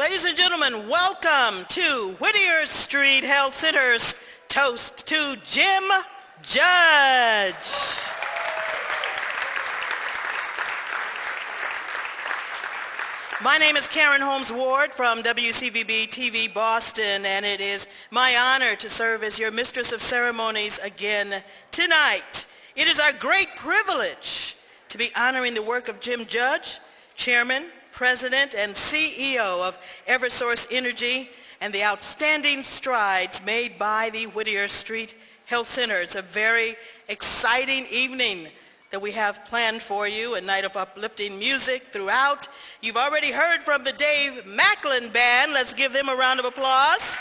Ladies and gentlemen, welcome to Whittier Street Health Center's Toast to Jim Judge. My name is Karen Holmes Ward from WCVB TV Boston, and it is my honor to serve as your mistress of ceremonies again tonight. It is our great privilege to be honoring the work of Jim Judge, Chairman, President, and CEO of Eversource Energy, and the outstanding strides made by the Whittier Street Health Center. It's a very exciting evening that we have planned for you, a night of uplifting music throughout. You've already heard from the Dave Macklin Band. Let's give them a round of applause.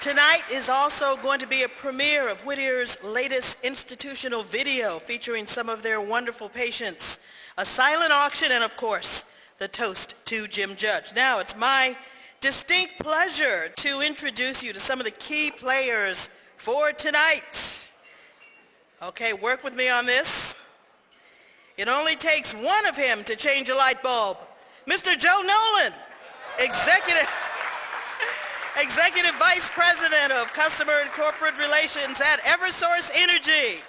Tonight is also going to be a premiere of Whittier's latest institutional video featuring some of their wonderful patients, a silent auction, and of course, the toast to Jim Judge. Now, it's my distinct pleasure to introduce you to some of the key players for tonight. Okay, work with me on this. It only takes one of him to change a light bulb. Mr. Joe Nolan, Executive Vice President of Customer and Corporate Relations at Eversource Energy.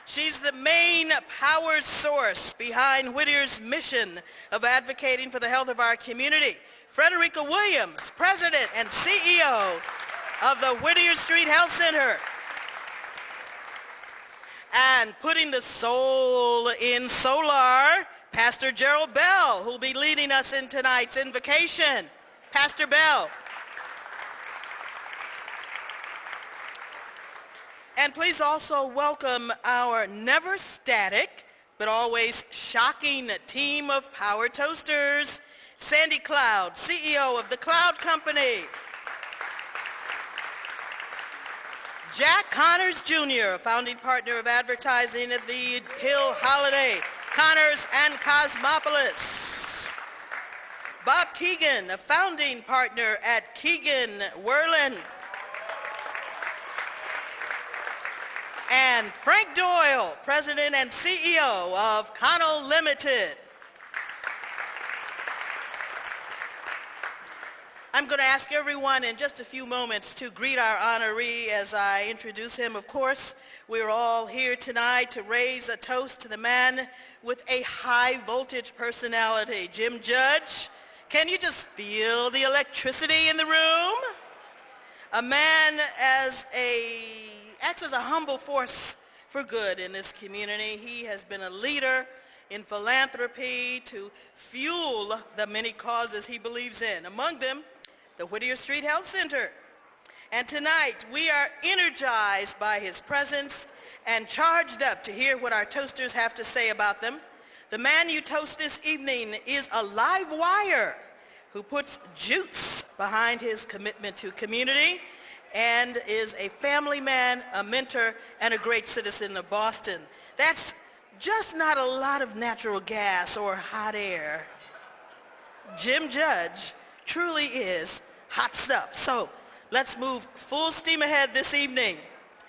She's the main power source behind Whittier's mission of advocating for the health of our community. Frederica Williams, President and CEO of the Whittier Street Health Center. And putting the soul in solar, Pastor Gerald Bell, who'll be leading us in tonight's invocation. Pastor Bell. And please also welcome our never static, but always shocking team of power toasters. Sandy Cloud, CEO of the Cloud Company. Jack Connors Jr., a founding partner of advertising at the Hill Holiday, Connors and Cosmopolis. Bob Keegan, a founding partner at Keegan Werlin. And Frank Doyle, President and CEO of Connell Limited. I'm going to ask everyone in just a few moments to greet our honoree as I introduce him. Of course, we're all here tonight to raise a toast to the man with a high voltage personality, Jim Judge. Can you just feel the electricity in the room? A man acts as a humble force for good in this community. He has been a leader in philanthropy to fuel the many causes he believes in, among them the Whittier Street Health Center. And tonight we are energized by his presence and charged up to hear what our toasters have to say about them. The man you toast this evening is a live wire who puts juice behind his commitment to community and is a family man, a mentor, and a great citizen of Boston. That's just not a lot of natural gas or hot air. Jim Judge truly is hot stuff. So let's move full steam ahead this evening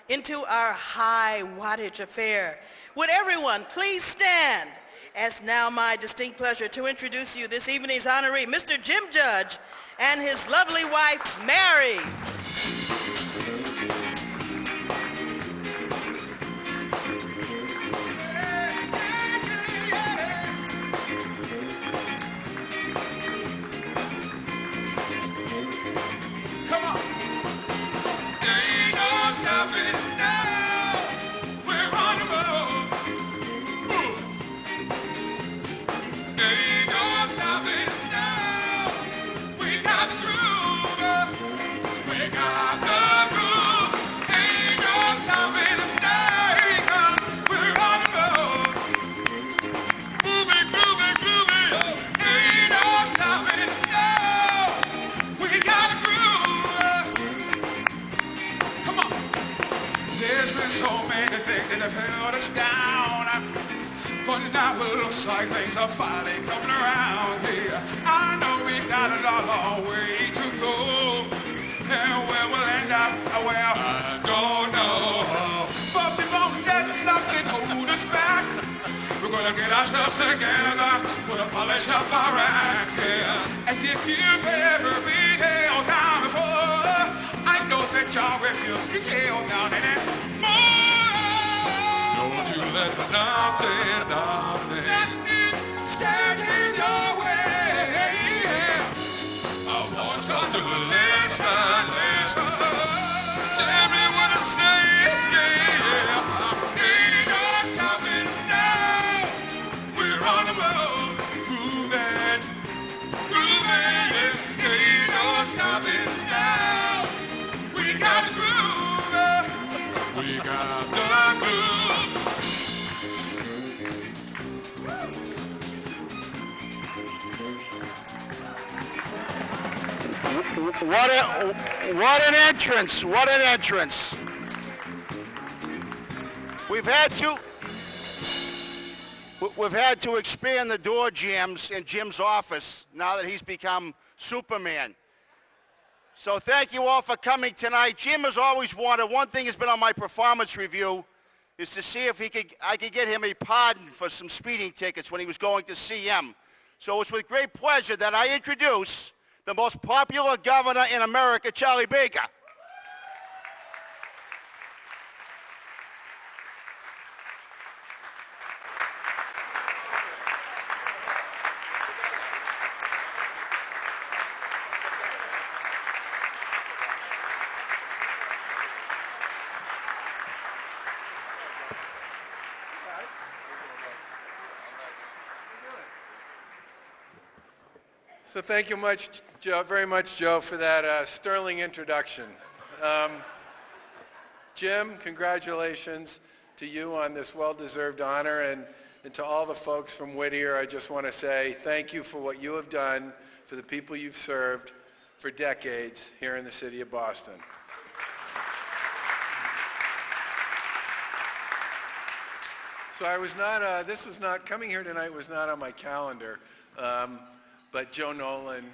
into our high wattage affair. Would everyone please stand, as now my distinct pleasure to introduce you this evening's honoree, Mr. Jim Judge and his lovely wife, Mary. Like things are finally coming around here. I know we've got a long way to go, and where we'll end up, well, I don't know. But we won't let nothing hold us back. We're gonna get ourselves together, put a let's help around here. And if you've ever been held down before, I know that y'all refuse to be held down anymore. Don't you let nothing stand in your way. I want you to listen. Tell me what I say, yeah. Ain't no stopping us now. We're on the road, moving, yeah. Ain't no stopping us now. We got the groove, we got the groove. What an entrance! What an entrance! We've had to expand the door jams in Jim's office now that he's become Superman. So thank you all for coming tonight. Jim has always wanted, one thing has been on my performance review, is to see if I could get him a pardon for some speeding tickets when he was going to CM. So it's with great pleasure that I introduce the most popular governor in America, Charlie Baker. So thank you very much, Joe, for that sterling introduction. Jim, congratulations to you on this well-deserved honor, and to all the folks from Whittier, I just want to say thank you for what you have done for the people you've served for decades here in the city of Boston. So coming here tonight was not on my calendar. But Joe Nolan,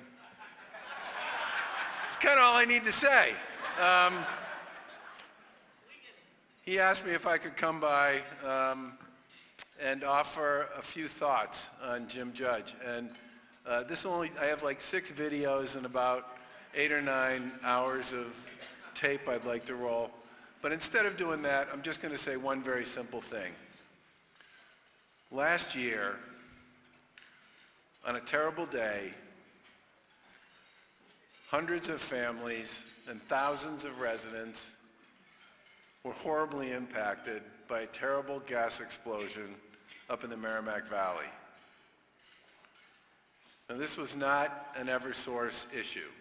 it's kind of all I need to say. He asked me if I could come by and offer a few thoughts on Jim Judge. And I have like 6 videos and about 8 or 9 hours of tape I'd like to roll. But instead of doing that, I'm just going to say one very simple thing. Last year, on a terrible day, hundreds of families and thousands of residents were horribly impacted by a terrible gas explosion up in the Merrimack Valley. Now, this was not an Eversource issue.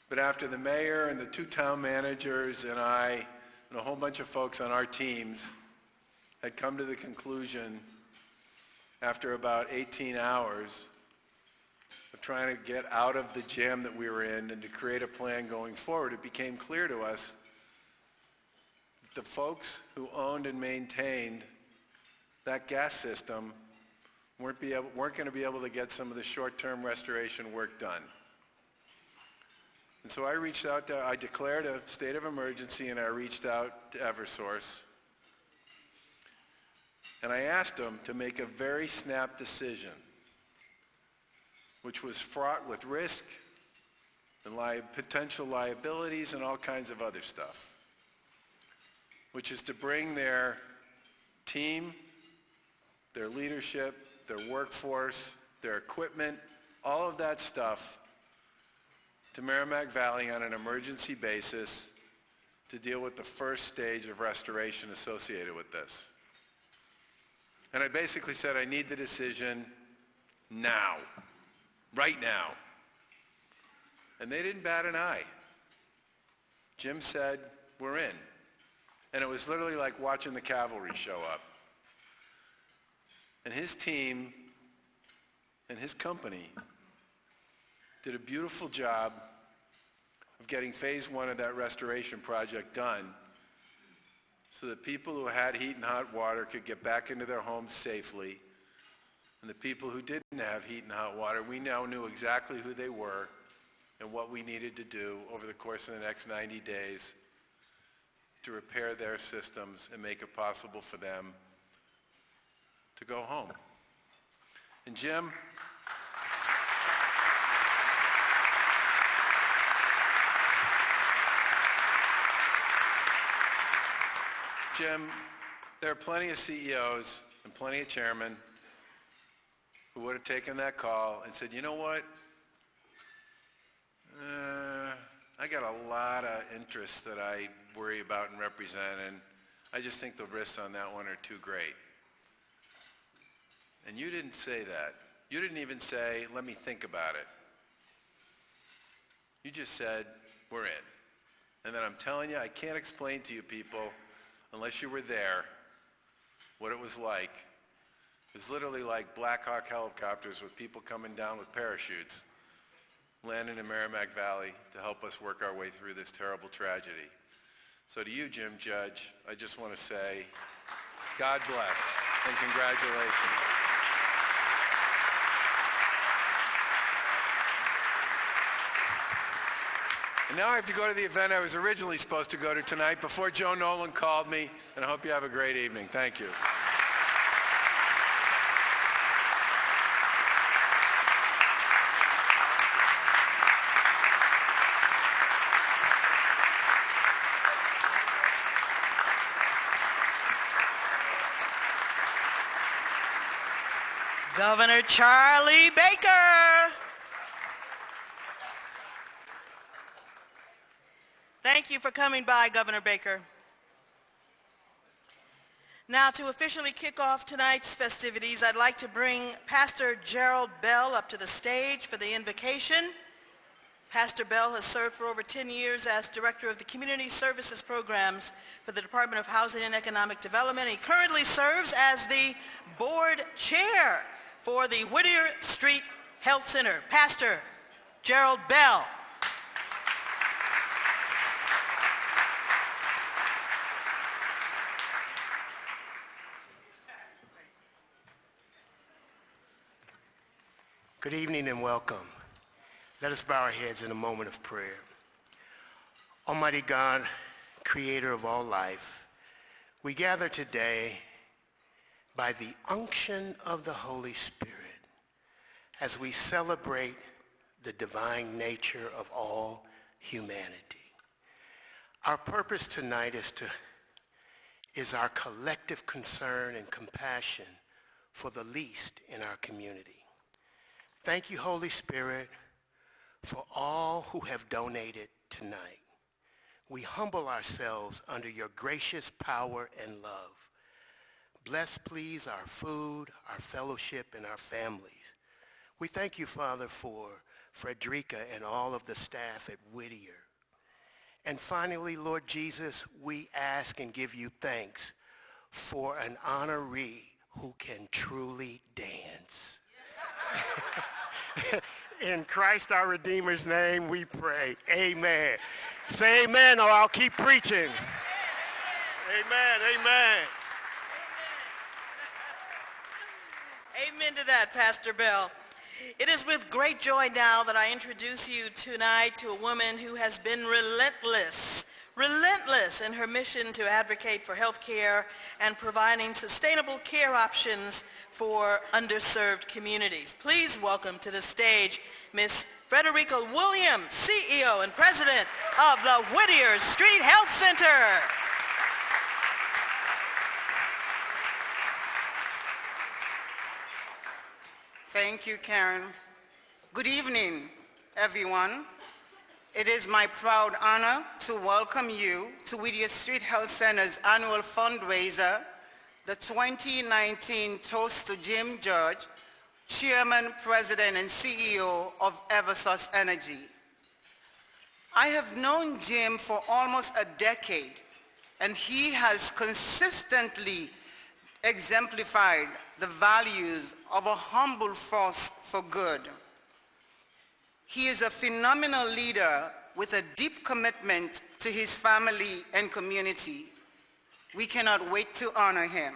But after the mayor and the 2 town managers and I and a whole bunch of folks on our teams had come to the conclusion after about 18 hours of trying to get out of the jam that we were in and to create a plan going forward, it became clear to us that the folks who owned and maintained that gas system weren't going to be able to get some of the short-term restoration work done. And so I declared a state of emergency, and I reached out to Eversource. And I asked them to make a very snap decision, which was fraught with risk and potential liabilities and all kinds of other stuff, which is to bring their team, their leadership, their workforce, their equipment, all of that stuff to Merrimack Valley on an emergency basis to deal with the first stage of restoration associated with this. And I basically said, I need the decision now, right now. And they didn't bat an eye. Jim said, we're in. And it was literally like watching the cavalry show up. And his team and his company did a beautiful job of getting phase 1 of that restoration project done so that people who had heat and hot water could get back into their homes safely. And the people who didn't have heat and hot water, we now knew exactly who they were and what we needed to do over the course of the next 90 days to repair their systems and make it possible for them to go home. Jim. Jim, there are plenty of CEOs and plenty of chairmen who would have taken that call and said, you know what? I got a lot of interests that I worry about and represent, and I just think the risks on that one are too great. And you didn't say that. You didn't even say, let me think about it. You just said, we're in. And then I'm telling you, I can't explain to you people, unless you were there, what it was like. It was literally like Black Hawk helicopters with people coming down with parachutes, landing in Merrimack Valley to help us work our way through this terrible tragedy. So to you, Jim Judge, I just want to say, God bless and congratulations. And now I have to go to the event I was originally supposed to go to tonight before Joe Nolan called me, and I hope you have a great evening. Thank you. Governor Charlie Baker. Thank you for coming by, Governor Baker. Now, to officially kick off tonight's festivities, I'd like to bring Pastor Gerald Bell up to the stage for the invocation. Pastor Bell has served for over 10 years as Director of the Community Services Programs for the Department of Housing and Economic Development. He currently serves as the Board Chair for the Whittier Street Health Center. Pastor Gerald Bell. Good evening and welcome. Let us bow our heads in a moment of prayer. Almighty God, creator of all life, we gather today by the unction of the Holy Spirit as we celebrate the divine nature of all humanity. Our purpose tonight is our collective concern and compassion for the least in our community. Thank you, Holy Spirit, for all who have donated tonight. We humble ourselves under your gracious power and love. Bless, please, our food, our fellowship, and our families. We thank you, Father, for Frederica and all of the staff at Whittier. And finally, Lord Jesus, we ask and give you thanks for an honoree who can truly dance. In Christ our Redeemer's name we pray. Amen. Say amen or I'll keep preaching. Amen. Amen. Amen to that, Pastor Bell. It is with great joy now that I introduce you tonight to a woman who has been relentless in her mission to advocate for health care and providing sustainable care options for underserved communities. Please welcome to the stage Miss Frederica Williams, CEO and President of the Whittier Street Health Center. Thank you, Karen. Good evening, everyone. It is my proud honor to welcome you to Whittier Street Health Center's annual fundraiser, the 2019 Toast to Jim Judge, Chairman, President, and CEO of Eversource Energy. I have known Jim for almost a decade, and he has consistently exemplified the values of a humble force for good. He is a phenomenal leader with a deep commitment to his family and community. We cannot wait to honor him.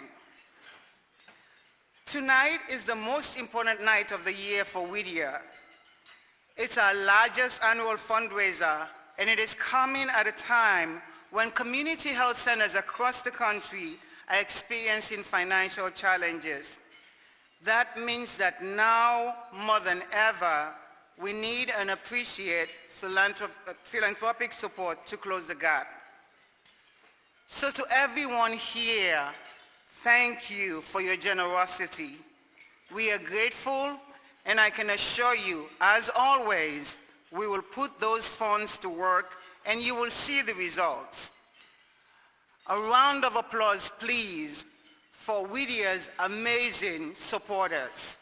Tonight is the most important night of the year for Whittier. It's our largest annual fundraiser, and it is coming at a time when community health centers across the country are experiencing financial challenges. That means that now more than ever, we need and appreciate philanthropic support to close the gap. So to everyone here, thank you for your generosity. We are grateful, and I can assure you, as always, we will put those funds to work and you will see the results. A round of applause, please, for Whittier's amazing supporters.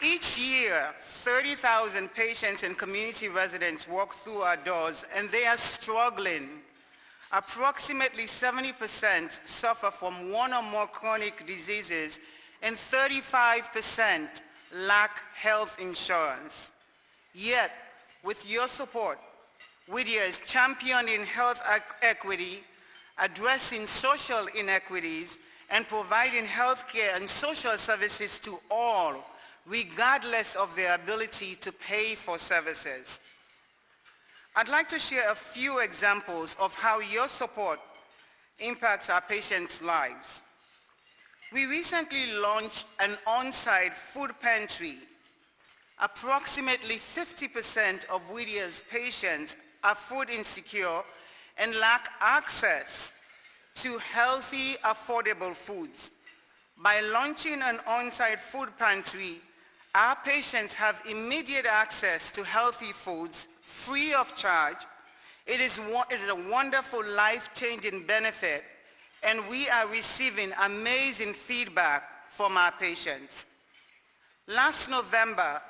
Each year, 30,000 patients and community residents walk through our doors, and they are struggling. Approximately 70% suffer from one or more chronic diseases, and 35% lack health insurance. Yet, with your support, Whittier is championing health equity, addressing social inequities, and providing health care and social services to all, regardless of their ability to pay for services. I'd like to share a few examples of how your support impacts our patients' lives. We recently launched an on-site food pantry. Approximately 50% of Whittier's patients are food insecure and lack access to healthy, affordable foods. By launching an on-site food pantry, our patients have immediate access to healthy foods free of charge. It is a wonderful, life-changing benefit, and we are receiving amazing feedback from our patients. Last November,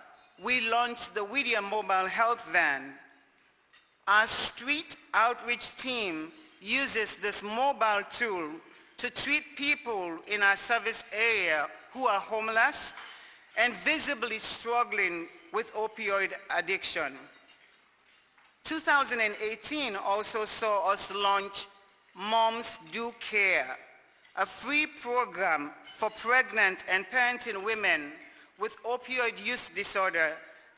we launched the Whittier Mobile Health Van. Our street outreach team uses this mobile tool to treat people in our service area who are homeless and visibly struggling with opioid addiction. 2018 also saw us launch Moms Do Care, a free program for pregnant and parenting women with opioid use disorder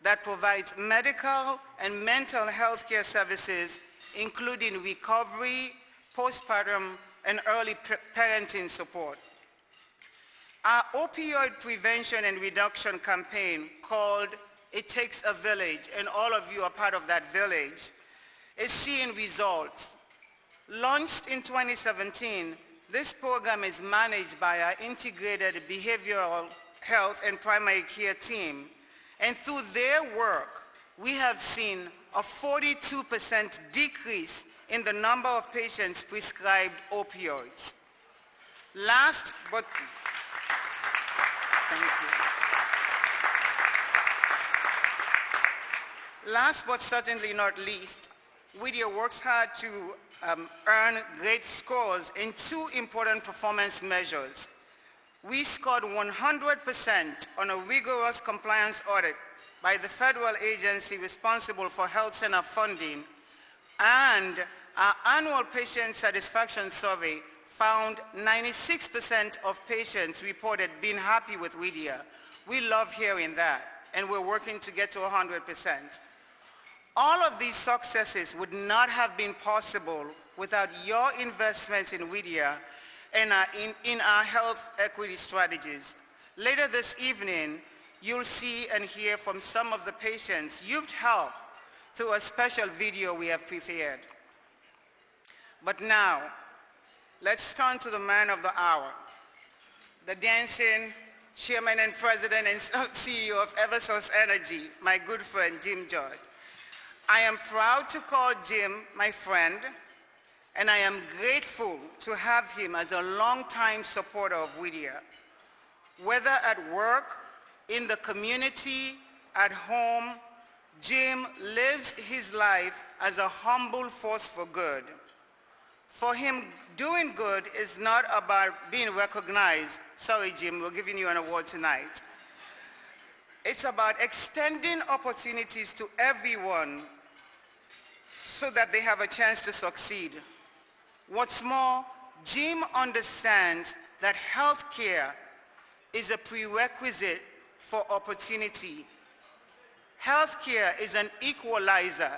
that provides medical and mental health care services, including recovery, postpartum, and early parenting support. Our opioid prevention and reduction campaign, called It Takes a Village, and all of you are part of that village, is seeing results. Launched in 2017, this program is managed by our integrated behavioral health and primary care team, and through their work, we have seen a 42% decrease in the number of patients prescribed opioids. Last but certainly not least, Whittier works hard to earn great scores in two important performance measures. We scored 100% on a rigorous compliance audit by the federal agency responsible for health center funding, and our annual patient satisfaction survey found 96% of patients reported being happy with Whittier. We love hearing that, and we're working to get to 100%. All of these successes would not have been possible without your investments in Whittier and in our health equity strategies. Later this evening, you'll see and hear from some of the patients you've helped through a special video we have prepared. But now, let's turn to the man of the hour, the dancing chairman and president and CEO of Eversource Energy, my good friend, Jim George. I am proud to call Jim my friend, and I am grateful to have him as a longtime supporter of Whittier. Whether at work, in the community, at home, Jim lives his life as a humble force for good. For him, doing good is not about being recognized. Sorry, Jim, we're giving you an award tonight. It's about extending opportunities to everyone so that they have a chance to succeed. What's more, Jim understands that healthcare is a prerequisite for opportunity. Healthcare is an equalizer.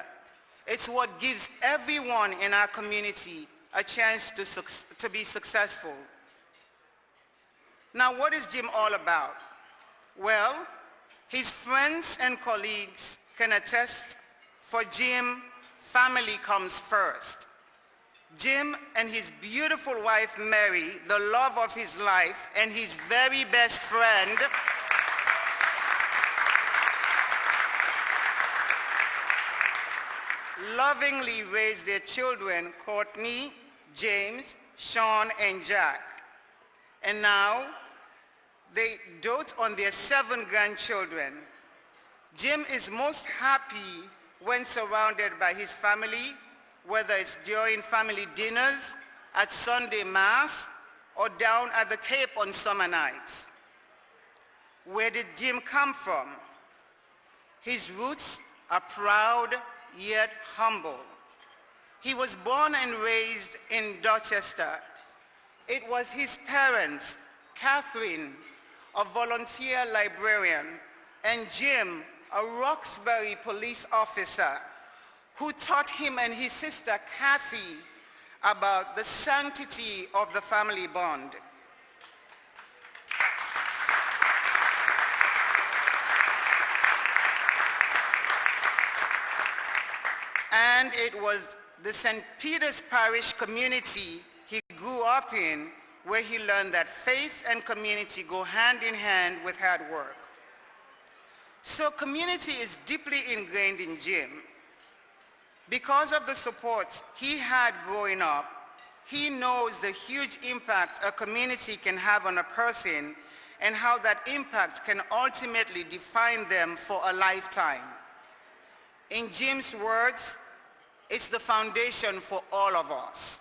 It's what gives everyone in our community a chance to be successful. Now, what is Jim all about? Well, his friends and colleagues can attest, for Jim, family comes first. Jim and his beautiful wife, Mary, the love of his life, and his very best friend, lovingly raised their children, Courtney, James, Sean, and Jack. And now, they dote on their 7 grandchildren. Jim is most happy when surrounded by his family, whether it's during family dinners, at Sunday Mass, or down at the Cape on summer nights. Where did Jim come from? His roots are proud yet humble. He was born and raised in Dorchester. It was his parents, Catherine, a volunteer librarian, and Jim, a Roxbury police officer, who taught him and his sister, Kathy, about the sanctity of the family bond. And it was the St. Peter's Parish community he grew up in, where he learned that faith and community go hand in hand with hard work. So community is deeply ingrained in Jim. Because of the supports he had growing up, he knows the huge impact a community can have on a person and how that impact can ultimately define them for a lifetime. In Jim's words, it's the foundation for all of us.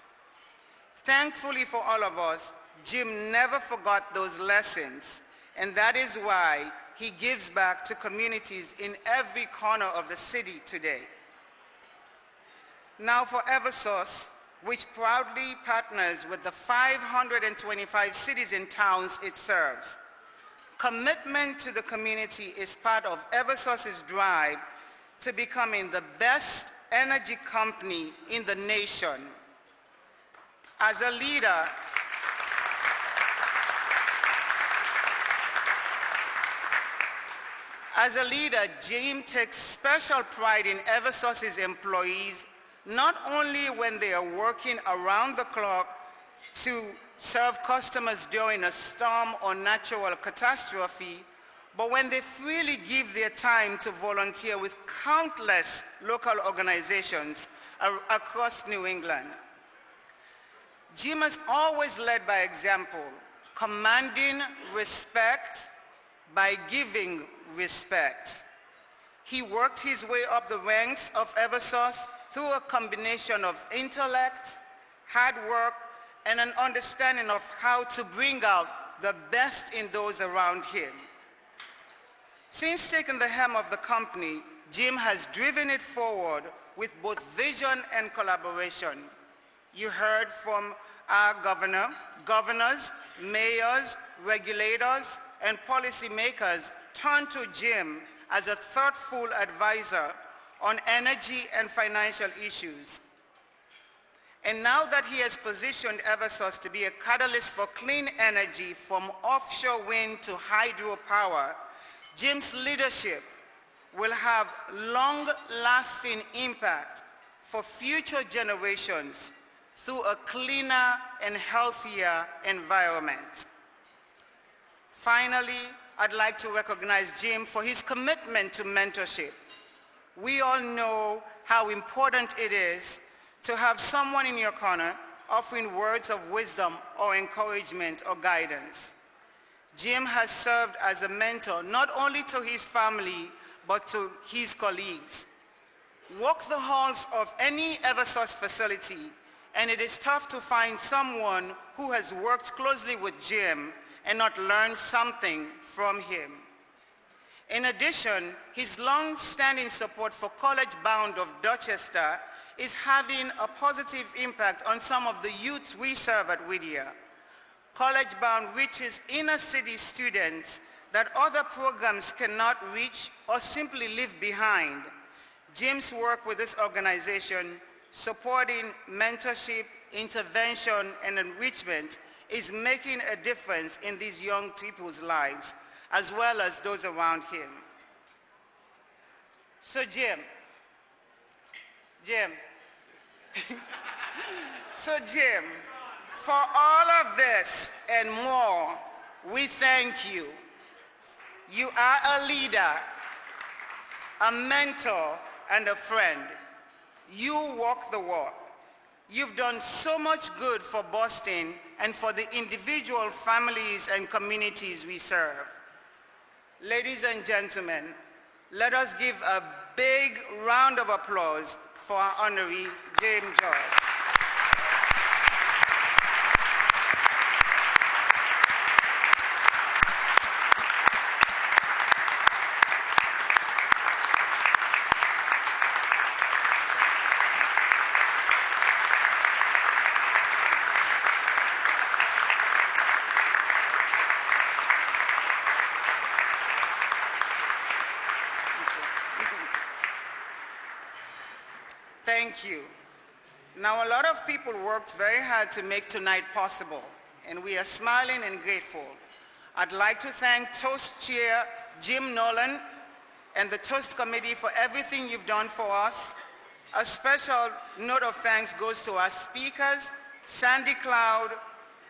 Thankfully for all of us, Jim never forgot those lessons, and that is why he gives back to communities in every corner of the city today. Now for Eversource, which proudly partners with the 525 cities and towns it serves. Commitment to the community is part of Eversource's drive to becoming the best energy company in the nation. As a leader, Jim takes special pride in Eversource's employees, not only when they are working around the clock to serve customers during a storm or natural catastrophe, but when they freely give their time to volunteer with countless local organizations across New England. Jim has always led by example, commanding respect by giving respect. He worked his way up the ranks of Eversource through a combination of intellect, hard work, and an understanding of how to bring out the best in those around him. Since taking the helm of the company, Jim has driven it forward with both vision and collaboration. You heard from our governors, mayors, regulators, and policymakers turn to Jim as a thoughtful advisor on energy and financial issues. And now that he has positioned Eversource to be a catalyst for clean energy from offshore wind to hydropower, Jim's leadership will have long-lasting impact for future generations through a cleaner and healthier environment. Finally, I'd like to recognize Jim for his commitment to mentorship. We all know how important it is to have someone in your corner offering words of wisdom or encouragement or guidance. Jim has served as a mentor not only to his family, but to his colleagues. Walk the halls of any Eversource facility, and it is tough to find someone who has worked closely with Jim and not learned something from him. In addition, his long-standing support for College Bound of Dorchester is having a positive impact on some of the youths we serve at Whittier. College Bound reaches inner city students that other programs cannot reach or simply leave behind. Jim's work with this organization, supporting mentorship, intervention, and enrichment, is making a difference in these young people's lives, as well as those around him. So Jim, for all of this and more, we thank you. You are a leader, a mentor, and a friend. You walk the walk. You've done so much good for Boston and for the individual families and communities we serve. Ladies and gentlemen, let us give a big round of applause for our honoree, James George. Thank you. Now, a lot of people worked very hard to make tonight possible, and we are smiling and grateful. I'd like to thank Toast Chair Jim Nolan and the Toast Committee for everything you've done for us. A special note of thanks goes to our speakers, Sandy Cloud,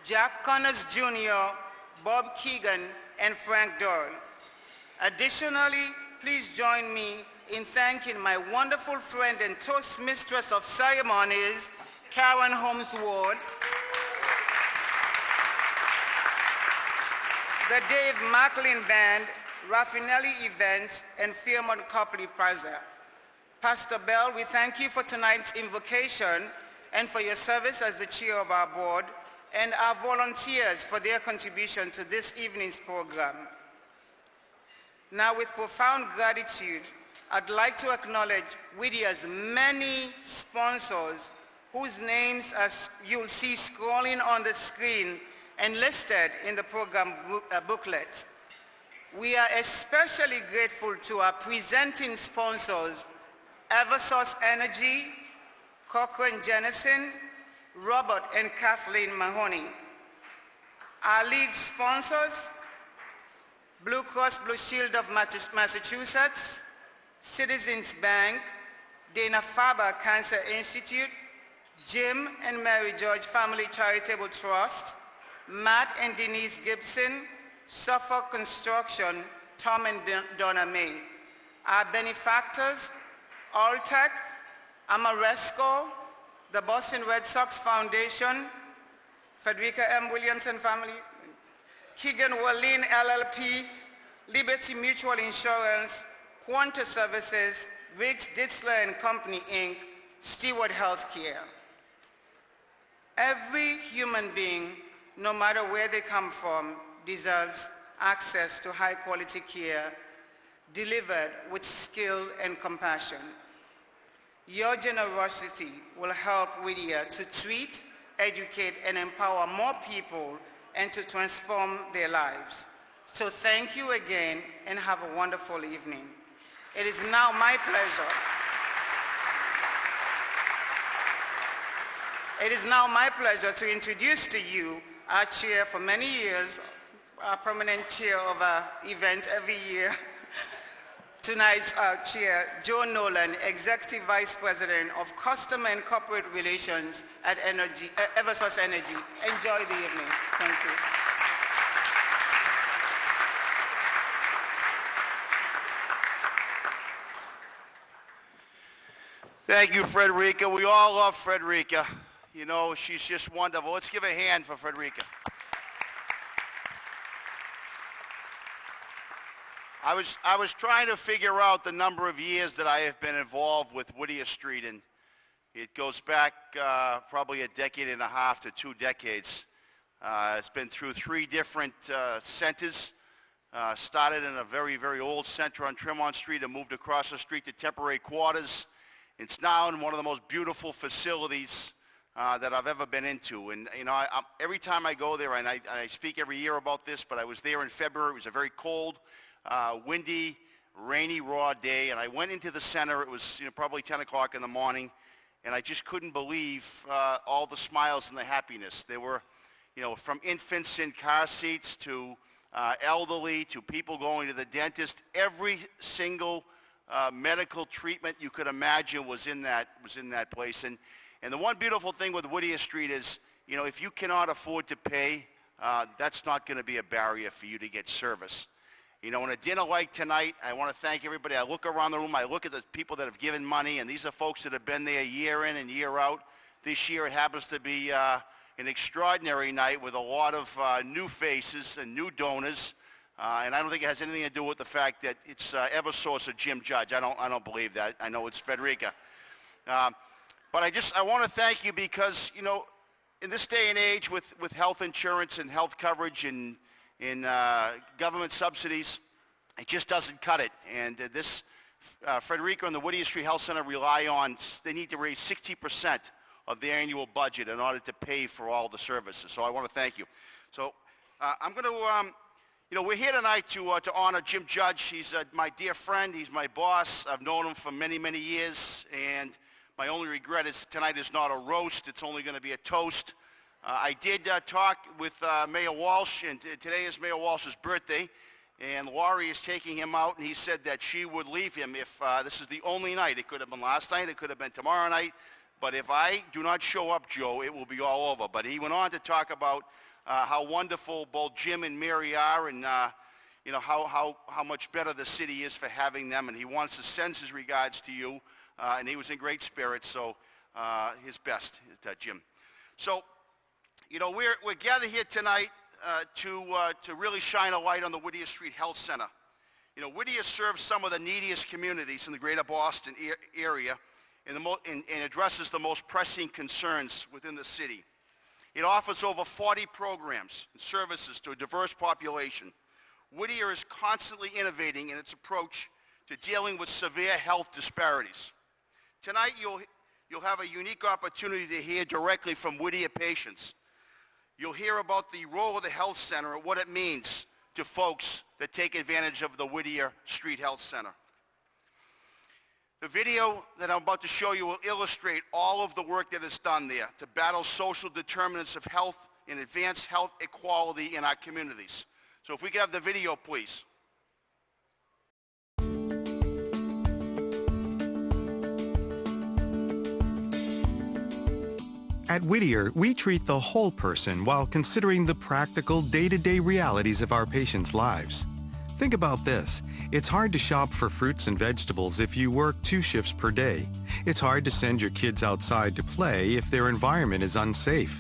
Jack Connors Jr., Bob Keegan, and Frank Doyle. Additionally, please join me in thanking my wonderful friend and Toast Mistress of Ceremonies, Karen Holmes Ward, the Dave Macklin Band, Raffinelli Events, and Fairmont Copley Plaza. Pastor Bell, we thank you for tonight's invocation and for your service as the chair of our board, and our volunteers for their contribution to this evening's program. Now, with profound gratitude, I'd like to acknowledge Whittier's many sponsors whose names you'll see scrolling on the screen and listed in the program booklet. We are especially grateful to our presenting sponsors, Eversource Energy, Cochrane Jennison, Robert and Kathleen Mahoney. Our lead sponsors, Blue Cross Blue Shield of Massachusetts, Citizens Bank, Dana-Farber Cancer Institute, Jim and Mary George Family Charitable Trust, Matt and Denise Gibson, Suffolk Construction, Tom and Donna May. Our benefactors, Alltech, Amoresco, the Boston Red Sox Foundation, Frederica M. Williams and Family, Keegan Wallin LLP, Liberty Mutual Insurance, Quanta Services, Riggs Ditzler and Company, Inc., Steward Healthcare. Every human being, no matter where they come from, deserves access to high-quality care delivered with skill and compassion. Your generosity will help Whittier to treat, educate, and empower more people and to transform their lives. So thank you again and have a wonderful evening. It is now my pleasure. It is now my pleasure to introduce to you our chair for many years, our permanent chair of our event every year. Tonight's chair, Joe Nolan, Executive Vice President of Customer and Corporate Relations at Eversource Energy. Enjoy the evening. Thank you. Thank you, Frederica. We all love Frederica. You know, she's just wonderful. Let's give a hand for Frederica. I was trying to figure out the number of years that I have been involved with Whittier Street, and it goes back probably a decade and a half to 2 decades. It's been through 3 different centers. Started in a very, very old center on Tremont Street and moved across the street to temporary quarters. It's now in one of the most beautiful facilities that I've ever been into. And, you know, every time I go there, and I speak every year about this, but I was there in February. It was a very cold, windy, rainy, raw day, and I went into the center. It was probably 10 o'clock in the morning, and I just couldn't believe all the smiles and the happiness. There were, from infants in car seats to elderly to people going to the dentist. Every single medical treatment you could imagine was in that place. And the one beautiful thing with Whittier Street is, if you cannot afford to pay, that's not going to be a barrier for you to get service. In a dinner like tonight, I want to thank everybody. I look around the room, I look at the people that have given money, and these are folks that have been there year in and year out. This year it happens to be an extraordinary night with a lot of new faces and new donors. And I don't think it has anything to do with the fact that it's Eversource or Jim Judge. I don't believe that. I know it's Frederica. But I want to thank you because, in this day and age with health insurance and health coverage and government subsidies, it just doesn't cut it. And this Frederica and the Whittier Street Health Center rely on, they need to raise 60% of their annual budget in order to pay for all the services. So I want to thank you. So I'm going to, we're here tonight to honor Jim Judge. He's my dear friend. He's my boss. I've known him for many, many years. And my only regret is tonight is not a roast. It's only going to be a toast. I did talk with Mayor Walsh, and today is Mayor Walsh's birthday. And Laurie is taking him out, and he said that she would leave him if this is the only night. It could have been last night. It could have been tomorrow night. But if I do not show up, Joe, it will be all over. But he went on to talk about how wonderful both Jim and Mary are, and how much better the city is for having them. And he wants to send his regards to you. And he was in great spirits. So his best, Jim. So we're gathered here tonight to really shine a light on the Whittier Street Health Center. Whittier serves some of the neediest communities in the greater Boston area, and addresses the most pressing concerns within the city. It offers over 40 programs and services to a diverse population. Whittier is constantly innovating in its approach to dealing with severe health disparities. Tonight, you'll have a unique opportunity to hear directly from Whittier patients. You'll hear about the role of the health center and what it means to folks that take advantage of the Whittier Street Health Center. The video that I'm about to show you will illustrate all of the work that is done there to battle social determinants of health and advance health equality in our communities. So if we could have the video, please. At Whittier, we treat the whole person while considering the practical day-to-day realities of our patients' lives. Think about this. It's hard to shop for fruits and vegetables if you work 2 shifts per day. It's hard to send your kids outside to play if their environment is unsafe.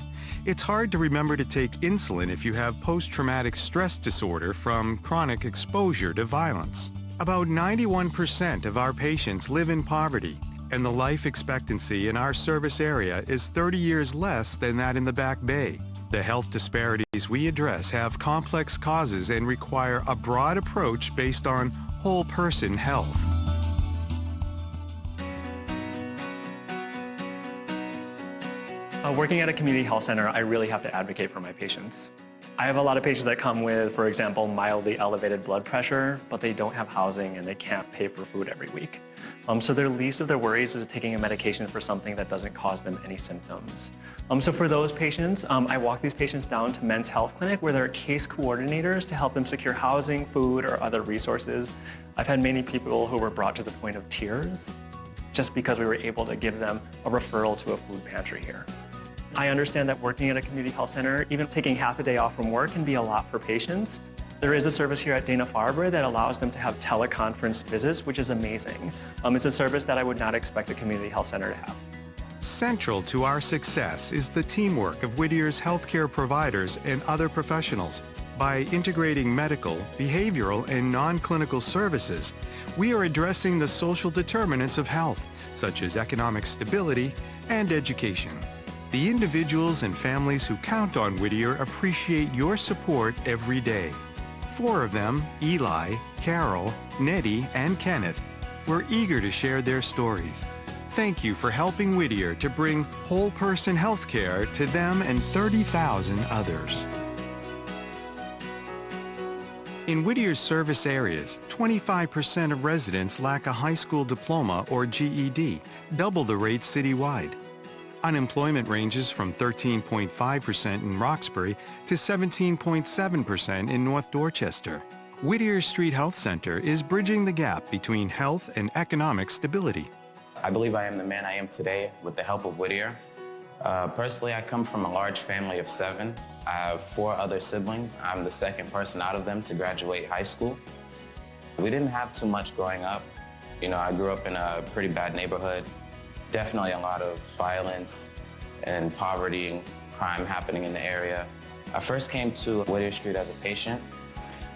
It's hard to remember to take insulin if you have post-traumatic stress disorder from chronic exposure to violence. About 91% of our patients live in poverty, and the life expectancy in our service area is 30 years less than that in the Back Bay. The health disparities we address have complex causes and require a broad approach based on whole person health. Working at a community health center, I really have to advocate for my patients. I have a lot of patients that come with, for example, mildly elevated blood pressure, but they don't have housing and they can't pay for food every week. So their least of their worries is taking a medication for something that doesn't cause them any symptoms. So for those patients, I walk these patients down to Men's Health Clinic where there are case coordinators to help them secure housing, food, or other resources. I've had many people who were brought to the point of tears just because we were able to give them a referral to a food pantry here. I understand that working at a community health center, even taking half a day off from work can be a lot for patients. There is a service here at Dana-Farber that allows them to have teleconference visits, which is amazing. It's a service that I would not expect a community health center to have. Central to our success is the teamwork of Whittier's healthcare providers and other professionals. By integrating medical, behavioral, and non-clinical services, we are addressing the social determinants of health, such as economic stability and education. The individuals and families who count on Whittier appreciate your support every day. 4 of them, Eli, Carol, Nettie, and Kenneth, were eager to share their stories. Thank you for helping Whittier to bring whole person health care to them and 30,000 others. In Whittier's service areas, 25% of residents lack a high school diploma or GED, double the rate citywide. Unemployment ranges from 13.5% in Roxbury to 17.7% in North Dorchester. Whittier Street Health Center is bridging the gap between health and economic stability. I believe I am the man I am today with the help of Whittier. Personally, I come from a large family of 7. I have 4 other siblings. I'm the second person out of them to graduate high school. We didn't have too much growing up. You know, I grew up in a pretty bad neighborhood. Definitely a lot of violence and poverty and crime happening in the area. I first came to Whittier Street as a patient.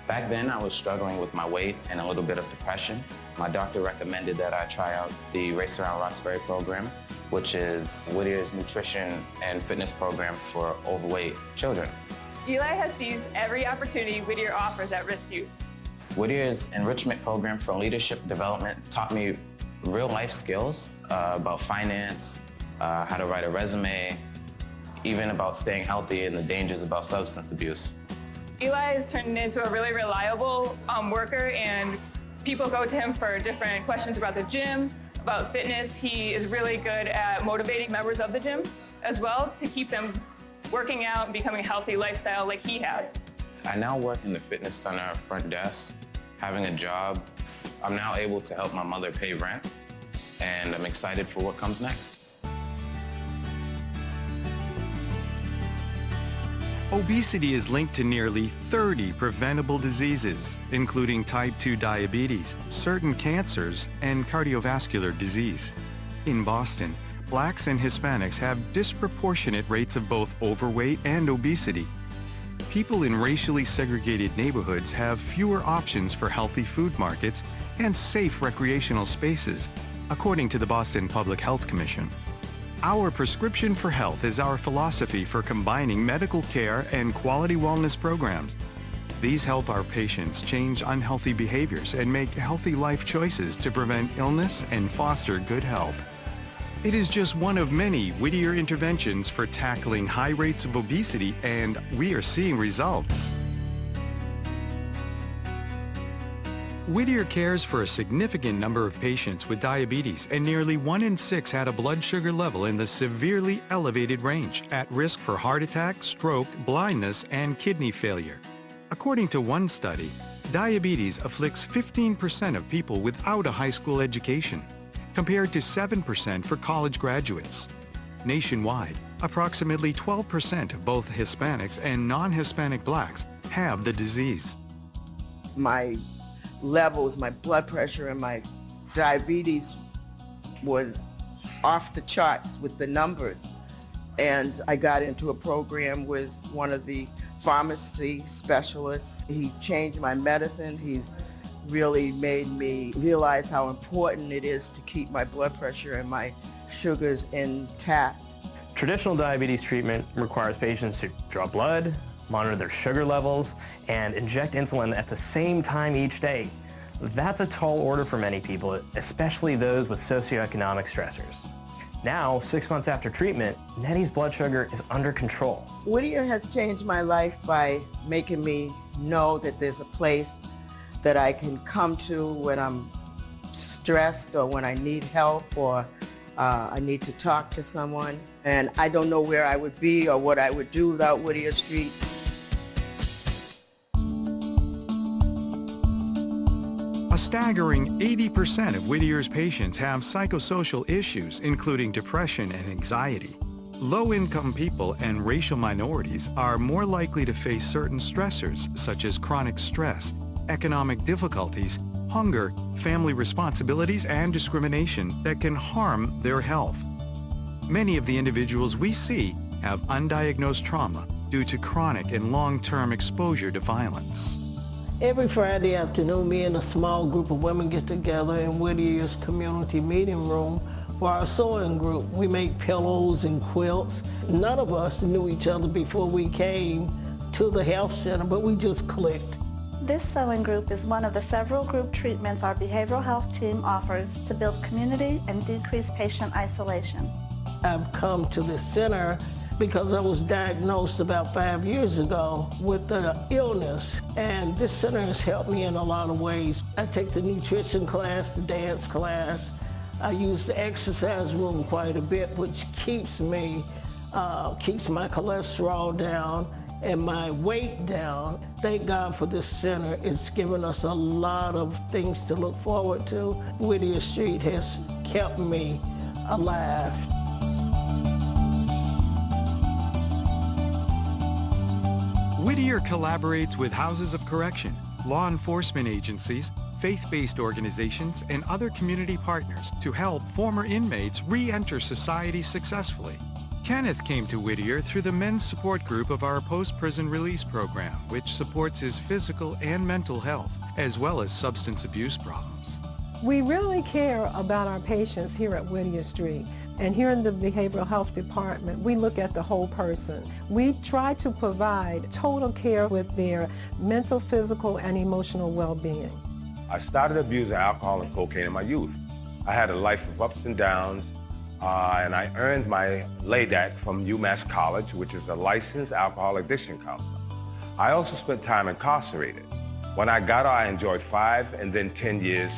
Back then, I was struggling with my weight and a little bit of depression. My doctor recommended that I try out the Race Around Roxbury program, which is Whittier's nutrition and fitness program for overweight children. Eli has seized every opportunity Whittier offers at risk youth. Whittier's enrichment program for leadership development taught me real life skills about finance, how to write a resume, even about staying healthy and the dangers about substance abuse. Eli has turned into a really reliable worker, and people go to him for different questions about the gym, about fitness. He is really good at motivating members of the gym as well to keep them working out and becoming a healthy lifestyle like he has. I now work in the fitness center front desk, having a job. I'm now able to help my mother pay rent, and I'm excited for what comes next. Obesity is linked to nearly 30 preventable diseases, including type 2 diabetes, certain cancers, and cardiovascular disease. In Boston, blacks and Hispanics have disproportionate rates of both overweight and obesity. People in racially segregated neighborhoods have fewer options for healthy food markets and safe recreational spaces, according to the Boston Public Health Commission. Our prescription for health is our philosophy for combining medical care and quality wellness programs. These help our patients change unhealthy behaviors and make healthy life choices to prevent illness and foster good health. It is just one of many Whittier interventions for tackling high rates of obesity, and we are seeing results. Whittier cares for a significant number of patients with diabetes, and nearly 1 in 6 had a blood sugar level in the severely elevated range, at risk for heart attack, stroke, blindness, and kidney failure. According to one study, diabetes afflicts 15% of people without a high school education, compared to 7% for college graduates. Nationwide, approximately 12% of both Hispanics and non-Hispanic blacks have the disease. My levels, my blood pressure and my diabetes was off the charts with the numbers. And I got into a program with one of the pharmacy specialists. He changed my medicine. He's really made me realize how important it is to keep my blood pressure and my sugars intact. Traditional diabetes treatment requires patients to draw blood, monitor their sugar levels, and inject insulin at the same time each day. That's a tall order for many people, especially those with socioeconomic stressors. Now, 6 months after treatment, Nettie's blood sugar is under control. Whittier has changed my life by making me know that there's a place that I can come to when I'm stressed or when I need help or I need to talk to someone. And I don't know where I would be or what I would do without Whittier Street. A staggering 80% of Whittier's patients have psychosocial issues, including depression and anxiety. Low-income people and racial minorities are more likely to face certain stressors, such as chronic stress, economic difficulties, hunger, family responsibilities, and discrimination that can harm their health. Many of the individuals we see have undiagnosed trauma due to chronic and long-term exposure to violence. Every Friday afternoon, me and a small group of women get together in Whittier's community meeting room for our sewing group. We make pillows and quilts. None of us knew each other before we came to the health center, but we just clicked. This sewing group is one of the several group treatments our behavioral health team offers to build community and decrease patient isolation. I've come to the center because I was diagnosed about 5 years ago with an illness, and this center has helped me in a lot of ways. I take the nutrition class, the dance class. I use the exercise room quite a bit, which keeps my cholesterol down and my weight down. Thank God for this center. It's given us a lot of things to look forward to. Whittier Street has kept me alive. Whittier collaborates with houses of correction, law enforcement agencies, faith-based organizations, and other community partners to help former inmates re-enter society successfully. Kenneth came to Whittier through the men's support group of our post-prison release program, which supports his physical and mental health, as well as substance abuse problems. We really care about our patients here at Whittier Street. And here in the Behavioral Health Department, we look at the whole person. We try to provide total care with their mental, physical, and emotional well-being. I started abusing alcohol and cocaine in my youth. I had a life of ups and downs, and I earned my LADAC from UMass College, which is a licensed alcohol addiction counselor. I also spent time incarcerated. When I got out, I enjoyed 5 and then 10 years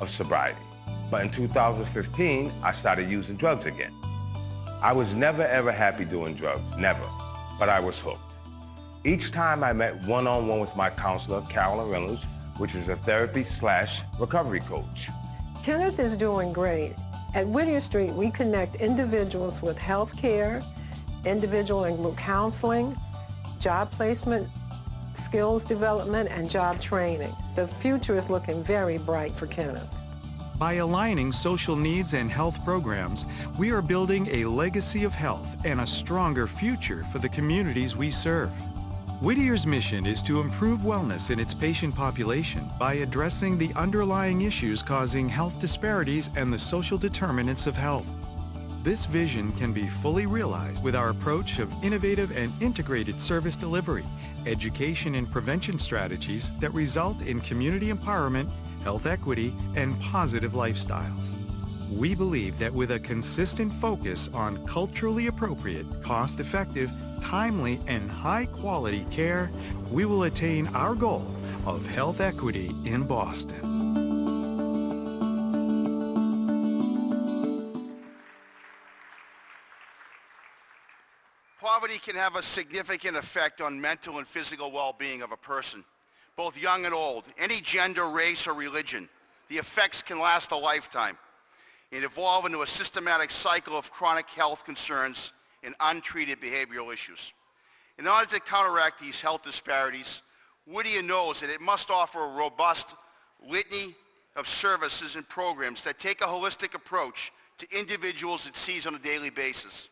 of sobriety. But in 2015, I started using drugs again. I was never ever happy doing drugs, never, but I was hooked. Each time I met one-on-one with my counselor, Carolyn Reynolds, which is a therapy/recovery coach. Kenneth is doing great. At Whittier Street, we connect individuals with health care, individual and group counseling, job placement, skills development, and job training. The future is looking very bright for Kenneth. By aligning social needs and health programs, we are building a legacy of health and a stronger future for the communities we serve. Whittier's mission is to improve wellness in its patient population by addressing the underlying issues causing health disparities and the social determinants of health. This vision can be fully realized with our approach of innovative and integrated service delivery, education and prevention strategies that result in community empowerment, health equity, and positive lifestyles. We believe that with a consistent focus on culturally appropriate, cost-effective, timely, and high-quality care, we will attain our goal of health equity in Boston. Poverty can have a significant effect on mental and physical well-being of a person, both young and old, any gender, race, or religion. The effects can last a lifetime and evolve into a systematic cycle of chronic health concerns and untreated behavioral issues. In order to counteract these health disparities, Whittier knows that it must offer a robust litany of services and programs that take a holistic approach to individuals it sees on a daily basis.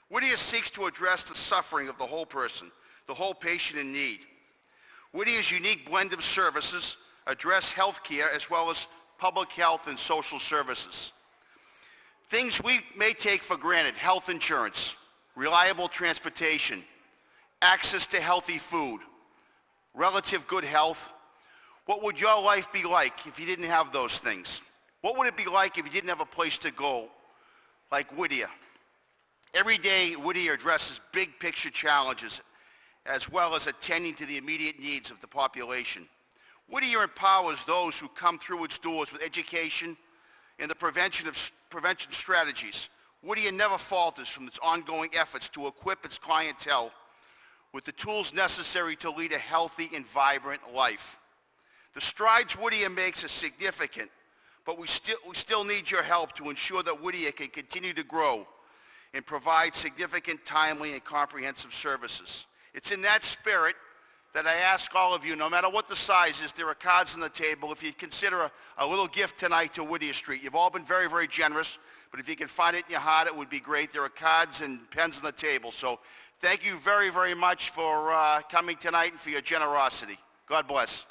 Whittier seeks to address the suffering of the whole person, the whole patient in need. Whittier's unique blend of services address health care as well as public health and social services. Things we may take for granted: health insurance, reliable transportation, access to healthy food, relative good health. What would your life be like if you didn't have those things? What would it be like if you didn't have a place to go like Whittier? Every day, Whittier addresses big picture challenges as well as attending to the immediate needs of the population. Whittier empowers those who come through its doors with education and the prevention strategies. Whittier never falters from its ongoing efforts to equip its clientele with the tools necessary to lead a healthy and vibrant life. The strides Whittier makes are significant, but we still need your help to ensure that Whittier can continue to grow and provide significant, timely, and comprehensive services. It's in that spirit that I ask all of you, no matter what the size is, there are cards on the table. If you'd consider a little gift tonight to Whittier Street. You've all been very, very generous, but if you can find it in your heart, it would be great. There are cards and pens on the table. So thank you very, very much for coming tonight and for your generosity. God bless.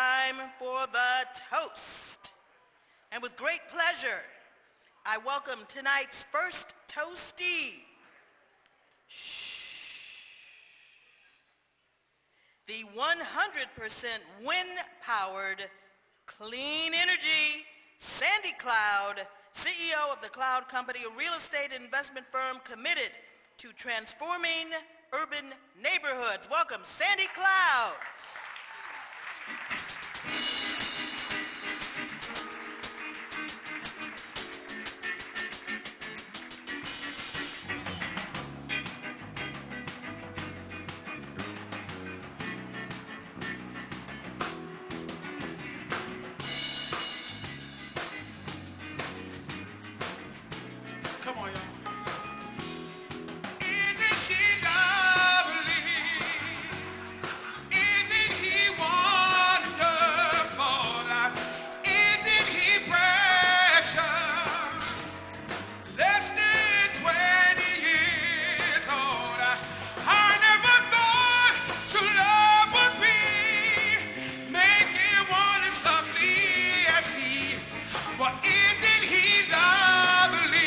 time for the toast. And with great pleasure, I welcome tonight's first toastee. The 100% wind-powered, clean energy, Sandy Cloud, CEO of the Cloud Company, a real estate investment firm committed to transforming urban neighborhoods. Welcome, Sandy Cloud. Come on, y'all. Isn't she lovely? Isn't he wonderful? Isn't he precious? Less than 20 years old. I never thought true love would be make anyone as lovely as he. But isn't he lovely?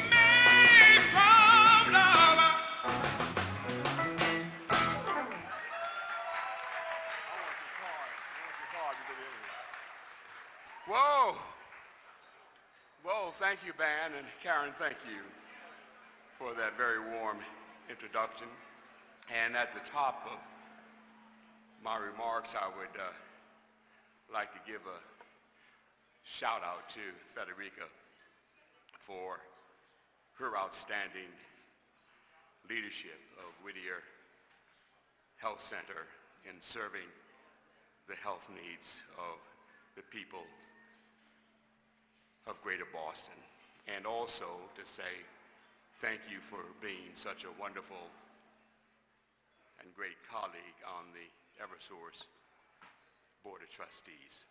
Made from love. Whoa. Whoa, thank you, band, and Karen, thank you for that very warm introduction. And at the top of my remarks, I would like to give a shout out to Federica for her outstanding leadership of Whittier Health Center in serving the health needs of the people of Greater Boston. And also to say thank you for being such a wonderful and great colleague on the Eversource Board of Trustees.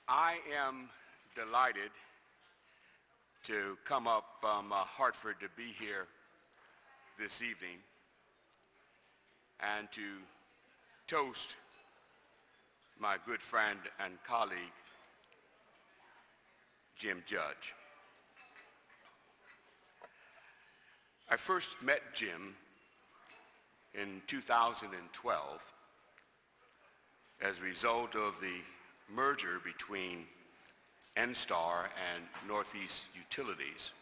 I am delighted to come up from Hartford to be here this evening and to toast my good friend and colleague, Jim Judge. I first met Jim in 2012 as a result of the merger between NSTAR and Northeast Utilities,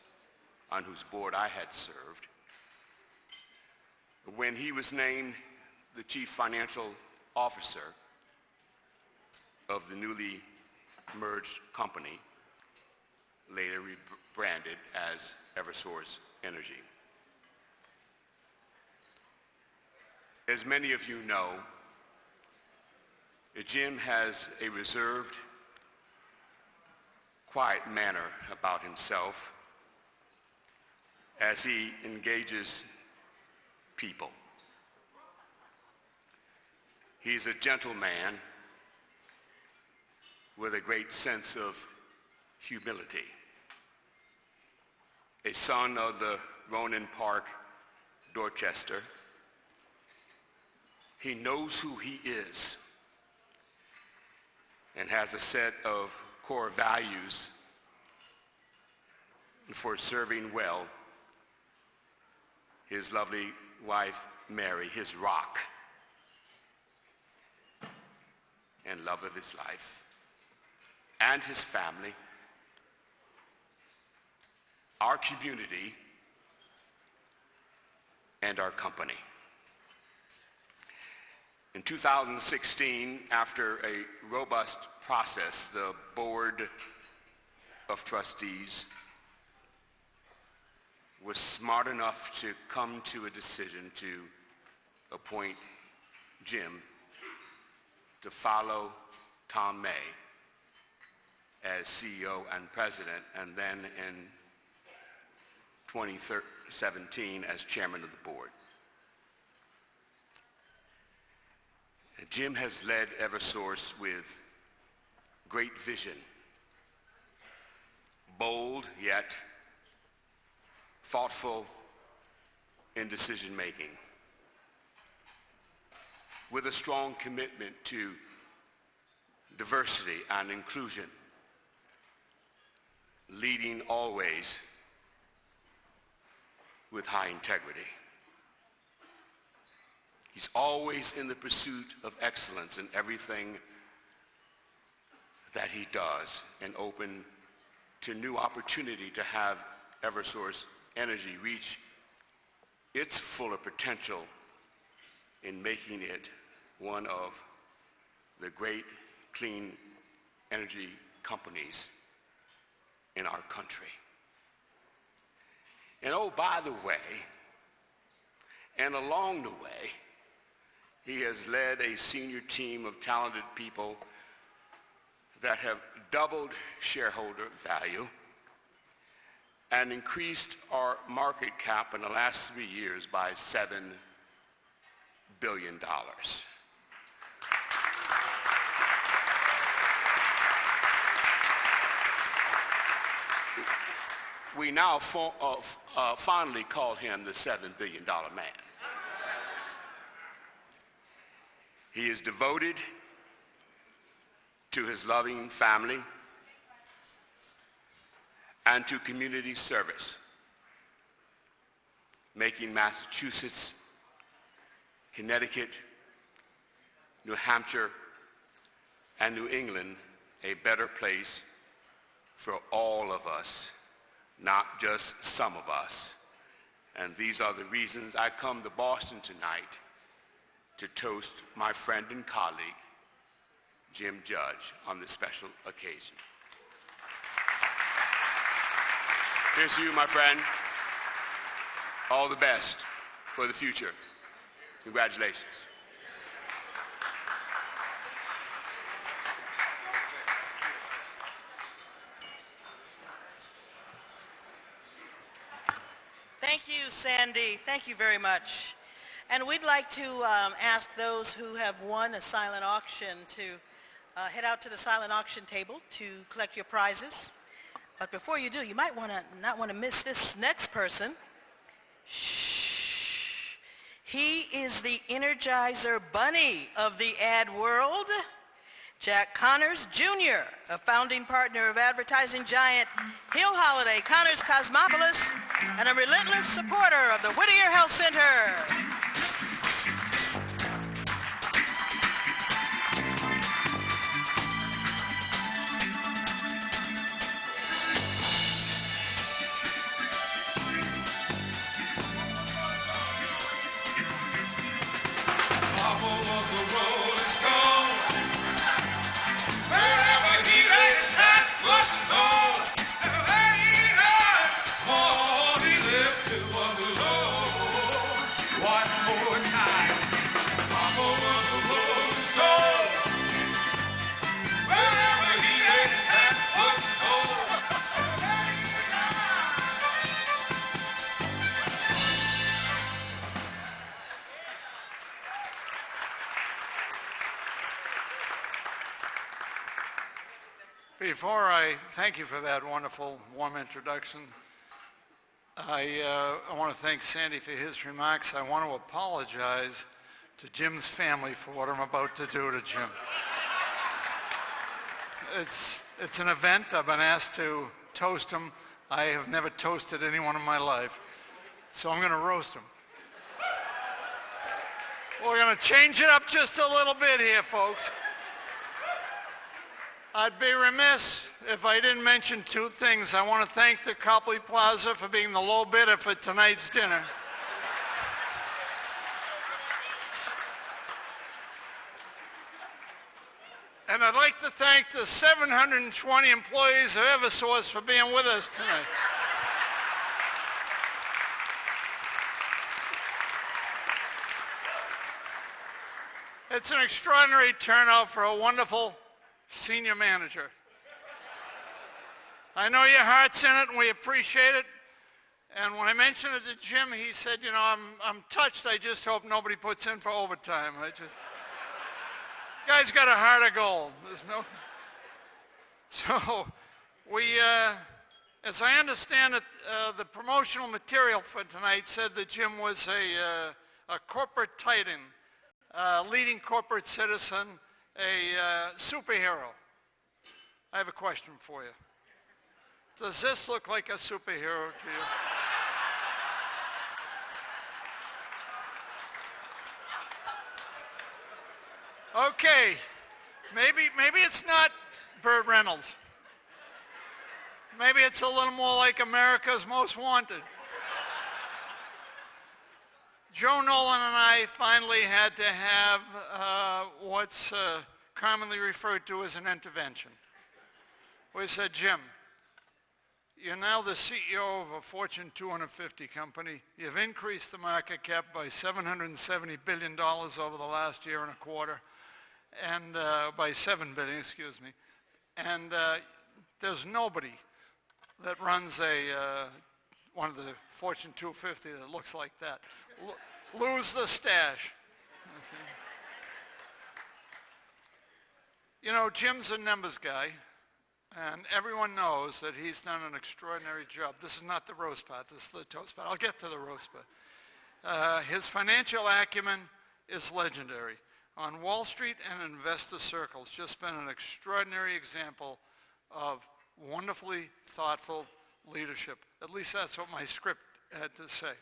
on whose board I had served, when he was named the chief financial officer of the newly merged company, later rebranded as Eversource Energy. As many of you know, Jim has a reserved, quiet manner about himself as he engages people. He's a gentleman with a great sense of humility. A son of the Ronan Park, Dorchester. He knows who he is and has a set of core values for serving well his lovely wife, Mary, his rock and love of his life, and his family, our community, and our company. In 2016, after a robust process, the Board of Trustees was smart enough to come to a decision to appoint Jim to follow Tom May as CEO and president, and then in 2017 as chairman of the board. Jim has led Eversource with great vision, bold yet thoughtful in decision making, with a strong commitment to diversity and inclusion, leading always with high integrity. He's always in the pursuit of excellence in everything that he does, and open to new opportunity to have Eversource Energy reach its fuller potential in making it one of the great clean energy companies in our country. And oh, by the way, and along the way, he has led a senior team of talented people that have doubled shareholder value and increased our market cap in the last 3 years by $7 billion. We now fondly call him the $7 billion man. He is devoted to his loving family and to community service, making Massachusetts, Connecticut, New Hampshire, and New England a better place for all of us, not just some of us. And these are the reasons I come to Boston tonight to toast my friend and colleague, Jim Judge, on this special occasion. Here's to you, my friend. All the best for the future. Congratulations. Thank you, Sandy. Thank you very much. And we'd like to ask those who have won a silent auction to head out to the silent auction table to collect your prizes. But before you do, you might not want to miss this next person. Shh. He is the Energizer Bunny of the ad world. Jack Connors Jr., a founding partner of advertising giant Hill Holliday Connors Cosmopolis and a relentless supporter of the Whittier Health Center. Before I thank you for that wonderful, warm introduction, I want to thank Sandy for his remarks. I want to apologize to Jim's family for what I'm about to do to Jim. It's an event. I've been asked to toast him. I have never toasted anyone in my life, so I'm going to roast him. We're going to change it up just a little bit here, folks. I'd be remiss if I didn't mention two things. I want to thank the Copley Plaza for being the low bidder for tonight's dinner. And I'd like to thank the 720 employees of Eversource for being with us tonight. It's an extraordinary turnout for a wonderful senior manager. I know your heart's in it, and we appreciate it. And when I mentioned it to Jim, he said, you know, I'm touched. I just hope nobody puts in for overtime. Guy's got a heart of gold. So As I understand it, the promotional material for tonight said that Jim was a corporate titan, leading corporate citizen, a superhero. I have a question for you. Does this look like a superhero to you? Okay, maybe it's not Burt Reynolds. Maybe it's a little more like America's Most Wanted. Joe Nolan and I finally had to have what's commonly referred to as an intervention. We said, Jim, you're now the CEO of a Fortune 250 company. You've increased the market cap by $770 billion over the last year and a quarter, and by $7 billion, excuse me. And there's nobody that runs one of the Fortune 250 that looks like that. Lose the stash. Okay. You know, Jim's a numbers guy, and everyone knows that he's done an extraordinary job. This is not the roast part, this is the toast part. I'll get to the roast part. His financial acumen is legendary. On Wall Street and investor circles, just been an extraordinary example of wonderfully thoughtful leadership. At least that's what my script had to say.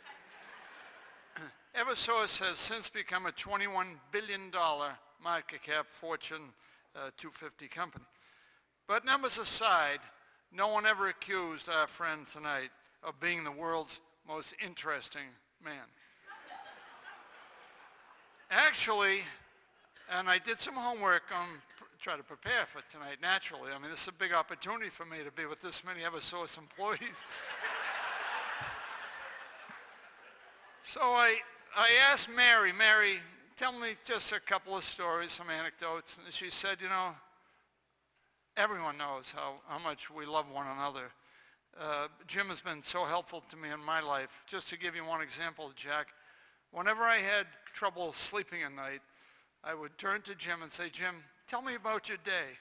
Eversource has since become a $21 billion market cap Fortune 250 company. But numbers aside, no one ever accused our friend tonight of being the world's most interesting man. Actually, and I did some homework on try to prepare for tonight, naturally. I mean, this is a big opportunity for me to be with this many Eversource employees. So I asked Mary, tell me just a couple of stories, some anecdotes. And she said, you know, everyone knows how much we love one another. Jim has been so helpful to me in my life. Just to give you one example, Jack, whenever I had trouble sleeping at night, I would turn to Jim and say, Jim, tell me about your day.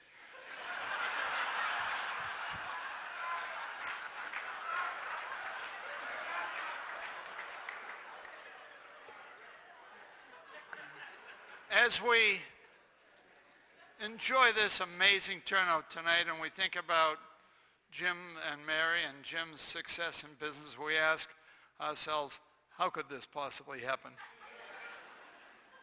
As we enjoy this amazing turnout tonight and we think about Jim and Mary and Jim's success in business, we ask ourselves, how could this possibly happen?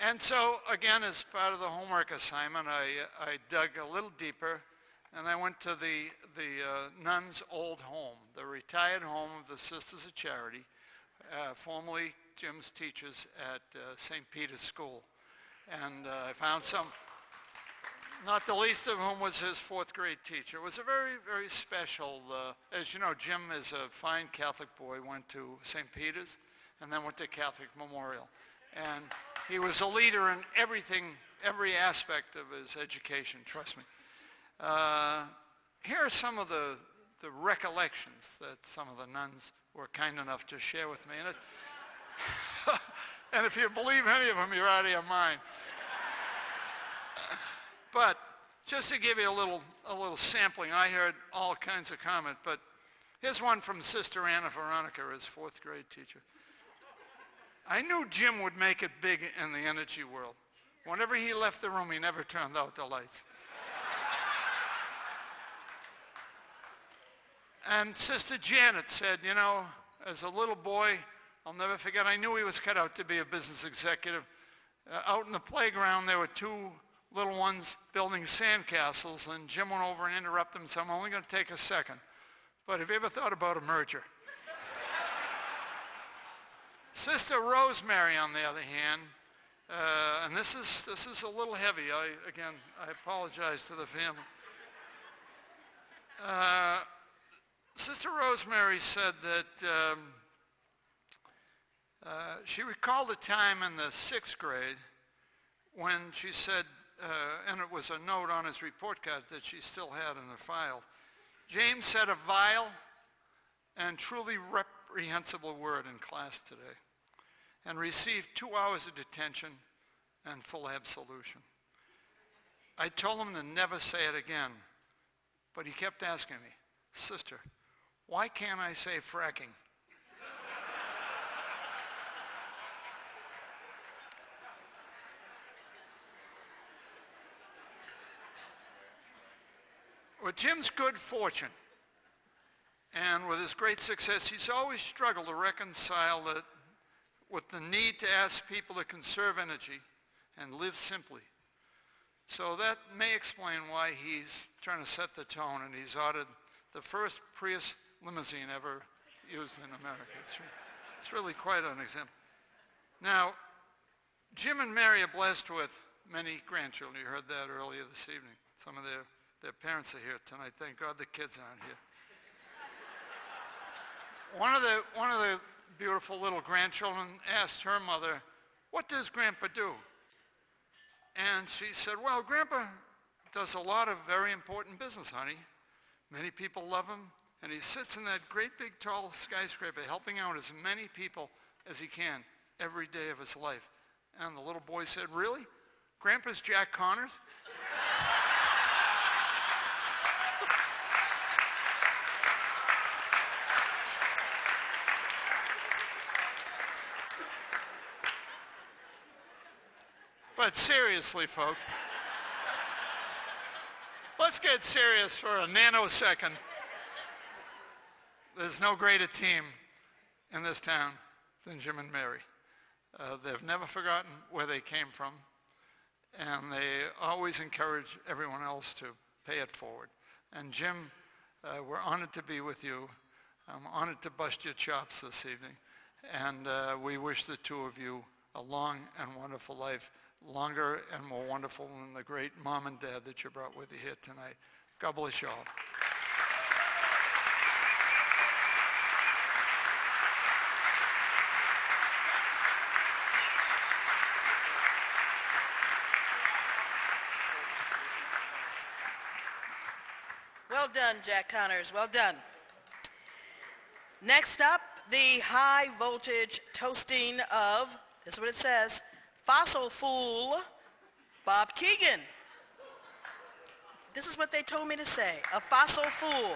And so, again, as part of the homework assignment, I dug a little deeper, and I went to the nuns' old home, the retired home of the Sisters of Charity, formerly Jim's teachers at St. Peter's School. And I found some, not the least of whom was his fourth grade teacher. It was a very, very special, as you know, Jim is a fine Catholic boy, went to St. Peter's, and then went to Catholic Memorial. And he was a leader in everything, every aspect of his education, trust me. Here are some of the recollections that some of the nuns were kind enough to share with me. And, and if you believe any of them, you're out of your mind. But just to give you a little sampling, I heard all kinds of comment, but here's one from Sister Anna Veronica, his fourth grade teacher. I knew Jim would make it big in the energy world. Whenever he left the room, he never turned out the lights. And Sister Janet said, you know, as a little boy, I'll never forget, I knew he was cut out to be a business executive. Out in the playground, there were two little ones building sandcastles, and Jim went over and interrupted them, so I'm only going to take a second. But have you ever thought about a merger? Sister Rosemary, on the other hand, and this is a little heavy. I apologize to the family. Sister Rosemary said that she recalled a time in the 6th grade when she said, and it was a note on his report card that she still had in her file, James said a vile and truly reprehensible word in class today and received 2 hours of detention and full absolution. I told him to never say it again, but he kept asking me, Sister, Why can't I say fracking? With Jim's good fortune and with his great success, he's always struggled to reconcile it with the need to ask people to conserve energy and live simply. So that may explain why he's trying to set the tone, and he's ordered the first Prius limousine ever used in America. It's really quite an example. Now, Jim and Mary are blessed with many grandchildren. You heard that earlier this evening. Some of their parents are here tonight. Thank God the kids aren't here. One of the beautiful little grandchildren asked her mother, "What does Grandpa do?" And she said, "Well, Grandpa does a lot of very important business, honey. Many people love him, and he sits in that great big tall skyscraper helping out as many people as he can every day of his life." And the little boy said, "Really? Grandpa's Jack Connors?" But seriously, folks, let's get serious for a nanosecond. There's no greater team in this town than Jim and Mary. They've never forgotten where they came from, and they always encourage everyone else to pay it forward. And Jim, we're honored to be with you. I'm honored to bust your chops this evening, and we wish the two of you a long and wonderful life, longer and more wonderful than the great mom and dad that you brought with you here tonight. God bless you all. Well done, Jack Connors. Well done. Next up, the high voltage toasting of, this is what it says, fossil fool Bob Keegan. This is what they told me to say, a fossil fool.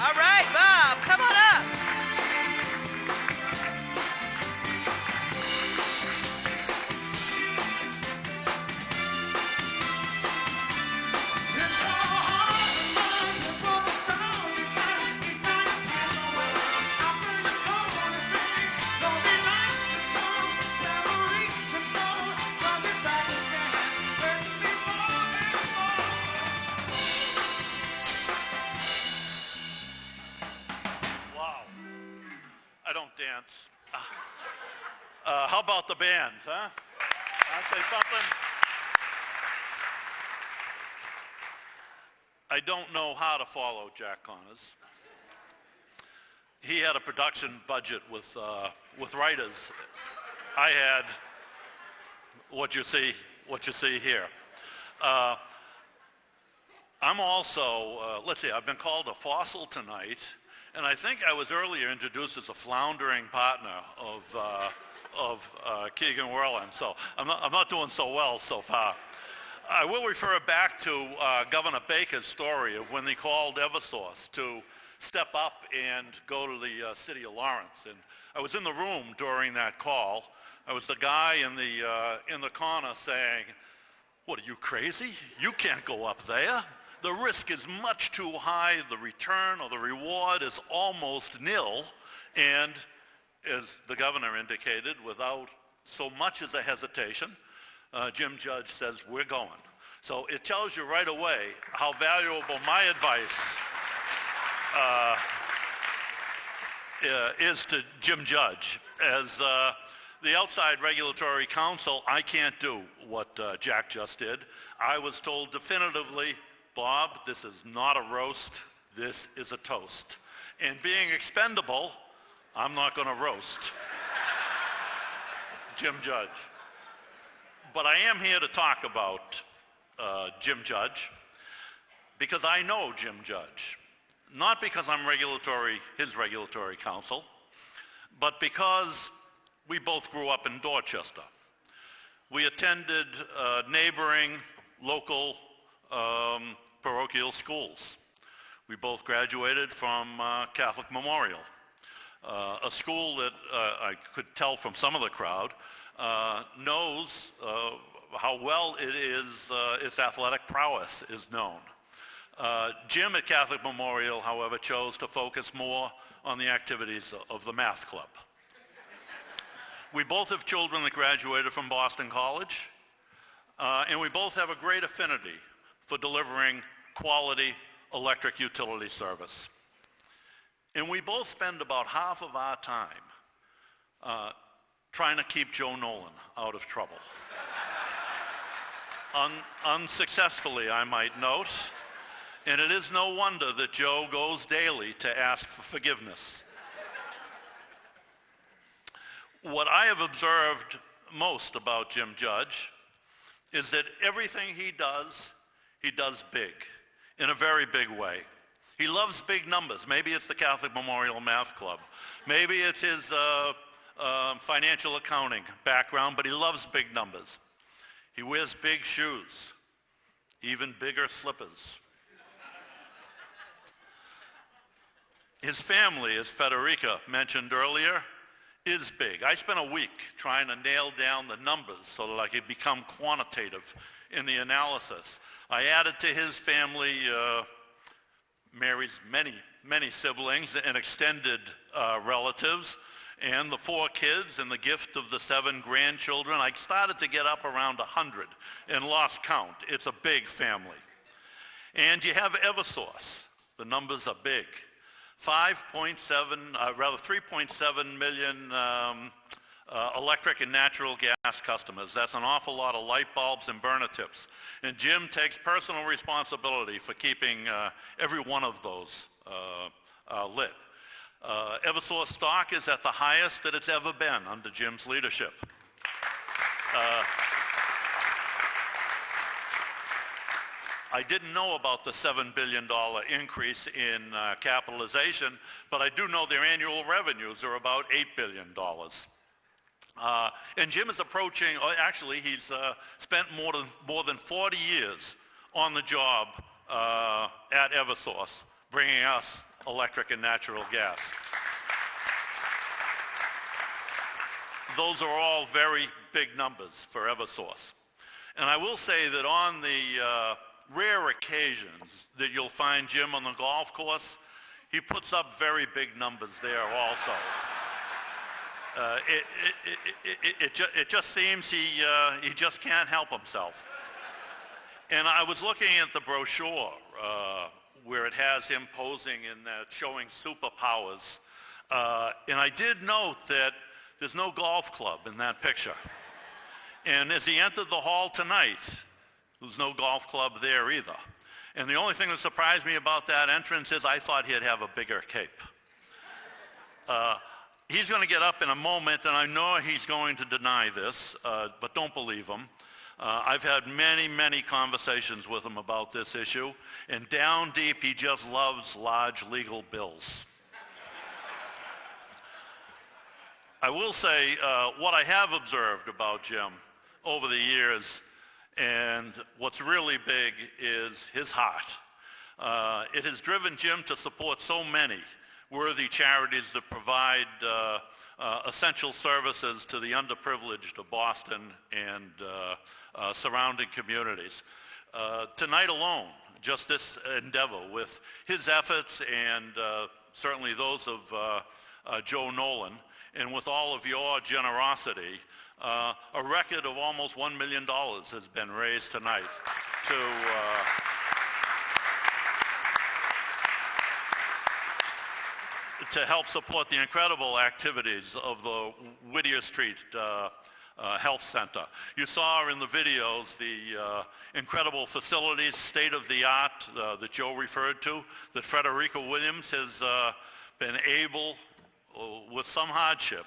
All right, Bob, come on up. How about the band, huh? I'll say something. I don't know how to follow Jack Connors. He had a production budget with writers. I had what you see here. I'm also, let's see, I've been called a fossil tonight, and I think I was earlier introduced as a floundering partner of Keegan Whirlin, so I'm not doing so well so far. I will refer back to Governor Baker's story of when he called Eversource to step up and go to the city of Lawrence, and I was in the room during that call. I was the guy in the corner saying, "What, are you crazy? You can't go up there. The risk is much too high. The return or the reward is almost nil." And as the governor indicated, without so much as a hesitation, Jim Judge says, "We're going." So it tells you right away how valuable my advice is to Jim Judge. As the outside regulatory counsel, I can't do what Jack just did. I was told definitively, "Bob, this is not a roast, this is a toast. And being expendable, I'm not going to roast Jim Judge." But I am here to talk about Jim Judge because I know Jim Judge. Not because I'm his regulatory counsel, but because we both grew up in Dorchester. We attended neighboring local parochial schools. We both graduated from Catholic Memorial, a school that I could tell from some of the crowd knows how well it is, its athletic prowess is known. Jim at Catholic Memorial, however, chose to focus more on the activities of the math club. We both have children that graduated from Boston College, and we both have a great affinity for delivering quality electric utility service. And we both spend about half of our time trying to keep Joe Nolan out of trouble. Unsuccessfully, I might note, and it is no wonder that Joe goes daily to ask for forgiveness. What I have observed most about Jim Judge is that everything he does big, in a very big way. He loves big numbers. Maybe it's the Catholic Memorial Math Club. Maybe it's his financial accounting background, but he loves big numbers. He wears big shoes, even bigger slippers. His family, as Federica mentioned earlier, is big. I spent a week trying to nail down the numbers so that I could become quantitative in the analysis. I added to his family Mary's many siblings and extended relatives, and the 4 kids and the gift of the 7 grandchildren. I started to get up around 100 and lost count. It's a big family. And you have Eversource. The numbers are big. 3.7 million electric and natural gas customers. That's an awful lot of light bulbs and burner tips. And Jim takes personal responsibility for keeping every one of those lit. Eversource stock is at the highest that it's ever been under Jim's leadership. I didn't know about the $7 billion increase in capitalization, but I do know their annual revenues are about $8 billion. And Jim is approaching, actually he's spent more than 40 years on the job at Eversource, bringing us electric and natural gas. Those are all very big numbers for Eversource. And I will say that on the rare occasions that you'll find Jim on the golf course, he puts up very big numbers there also. It just seems he just can't help himself. And I was looking at the brochure where it has him posing in that showing superpowers, and I did note that there's no golf club in that picture. And as he entered the hall tonight, there's no golf club there either. And the only thing that surprised me about that entrance is I thought he'd have a bigger cape. He's going to get up in a moment, and I know he's going to deny this, but don't believe him. I've had many conversations with him about this issue, and down deep, he just loves large legal bills. I will say what I have observed about Jim over the years, and what's really big is his heart. It has driven Jim to support so many worthy charities that provide essential services to the underprivileged of Boston and surrounding communities. Tonight alone, just this endeavor with his efforts and certainly those of Joe Nolan, and with all of your generosity, a record of almost $1 million has been raised tonight to help support the incredible activities of the Whittier Street Health Center. You saw in the videos the incredible facilities, state-of-the-art, that Joe referred to, that Frederica Williams has been able, with some hardship,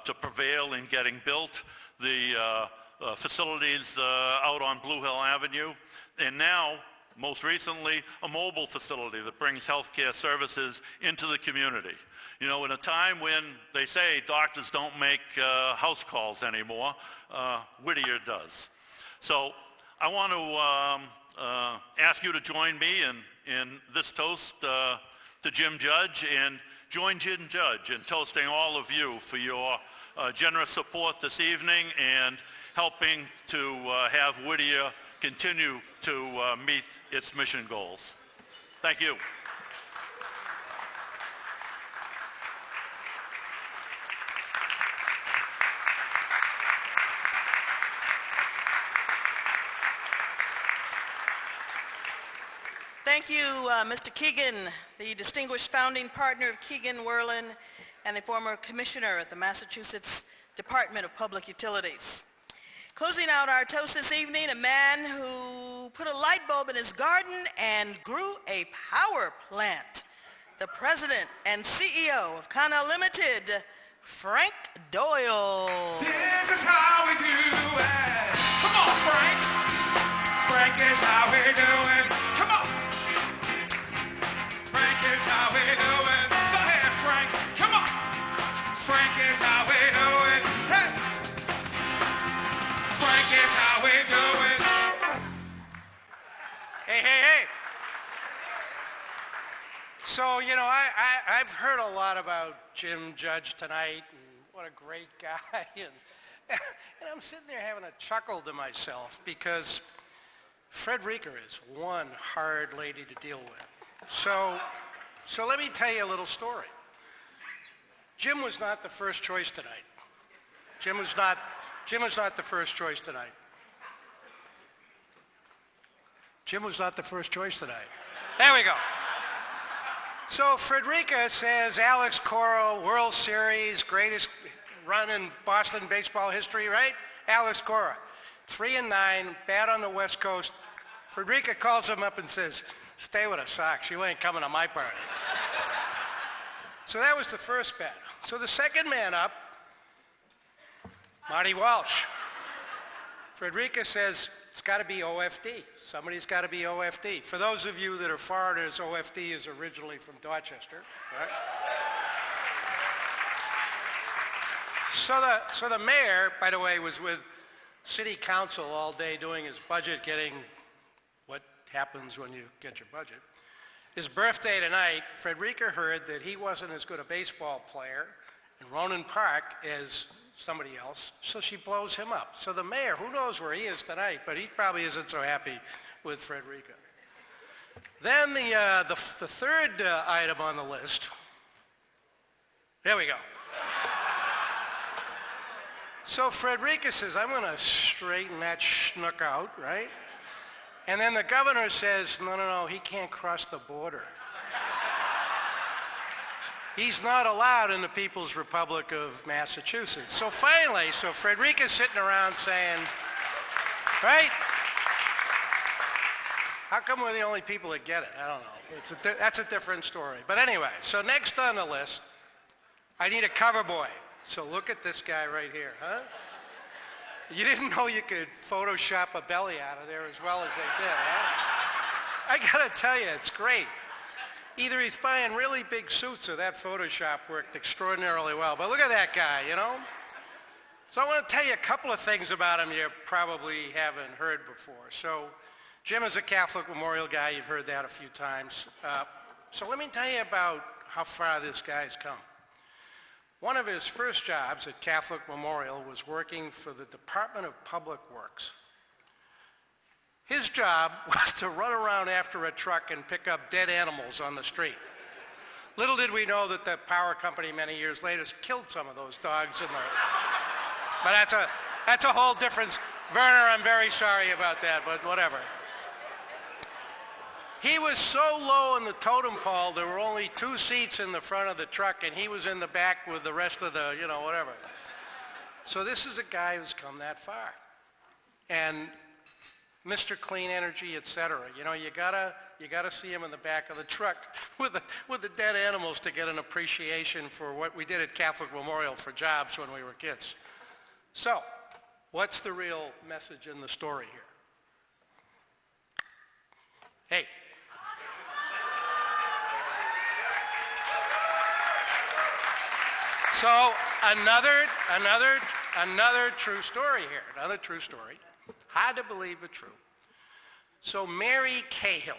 to prevail in getting built. The facilities out on Blue Hill Avenue, and now, most recently, a mobile facility that brings healthcare services into the community. You know, in a time when they say doctors don't make house calls anymore, Whittier does. So I want to ask you to join me in in this toast to Jim Judge, and join Jim Judge in toasting all of you for your generous support this evening and helping to have Whittier continue to meet its mission goals. Thank you. Thank you, Mr. Keegan, the distinguished founding partner of Keegan Werlen and the former commissioner at the Massachusetts Department of Public Utilities. Closing out our toast this evening, a man who put a light bulb in his garden and grew a power plant, the president and CEO of Connell Limited, Frank Doyle. This is how we do it. Come on, Frank. Frank is how we do it. Come on. Frank is how we do it. Go ahead, Frank. Come on. Frank is how we do it. Hey. Frank is how we do it. Hey. So, you know, I've heard a lot about Jim Judge tonight, and what a great guy. And I'm sitting there having a chuckle to myself because Frederica is one hard lady to deal with. So let me tell you a little story. Jim was not the first choice tonight. Jim was not the first choice tonight. Jim was not the first choice tonight. There we go. So Frederica says Alex Cora, World Series, greatest run in Boston baseball history, right? Alex Cora, 3-9, bad on the West Coast. Frederica calls him up and says, stay with us, Sox. You ain't coming to my party. So that was the first bet. So the second man up, Marty Walsh. Frederica says, it's got to be OFD. Somebody's got to be OFD. For those of you that are foreigners, OFD is originally from Dorchester, right? So the mayor, by the way, was with city council all day doing his budget, getting what happens when you get your budget. His birthday tonight, Frederica heard that he wasn't as good a baseball player in Ronan Park as somebody else, so she blows him up. So the mayor, who knows where he is tonight, but he probably isn't so happy with Frederica. Then the third item on the list, there we go. So Frederica says, I'm going to straighten that schnook out, right? And then the governor says, no, he can't cross the border. He's not allowed in the People's Republic of Massachusetts. So finally, Frederica's sitting around saying, right? How come we're the only people that get it? I don't know. That's a different story. But anyway, so next on the list, I need a cover boy. So look at this guy right here, huh? You didn't know you could Photoshop a belly out of there as well as they did, huh? I gotta tell you, it's great. Either he's buying really big suits or that Photoshop worked extraordinarily well. But look at that guy, you know? So I want to tell you a couple of things about him you probably haven't heard before. So Jim is a Catholic Memorial guy. You've heard that a few times. So let me tell you about how far this guy's come. One of his first jobs at Catholic Memorial was working for the Department of Public Works. His job was to run around after a truck and pick up dead animals on the street. Little did we know that the power company many years later killed some of those dogs in the... But that's a whole difference. Werner, I'm very sorry about that, but whatever. He was so low in the totem pole, there were only 2 seats in the front of the truck, and he was in the back with the rest of the, whatever. So this is a guy who's come that far. And Mr. Clean Energy, et cetera. You gotta see him in the back of the truck with the dead animals to get an appreciation for what we did at Catholic Memorial for jobs when we were kids. So, what's the real message in the story here? Hey. So another true story here. Another true story. Hard to believe, but true. So Mary Cahill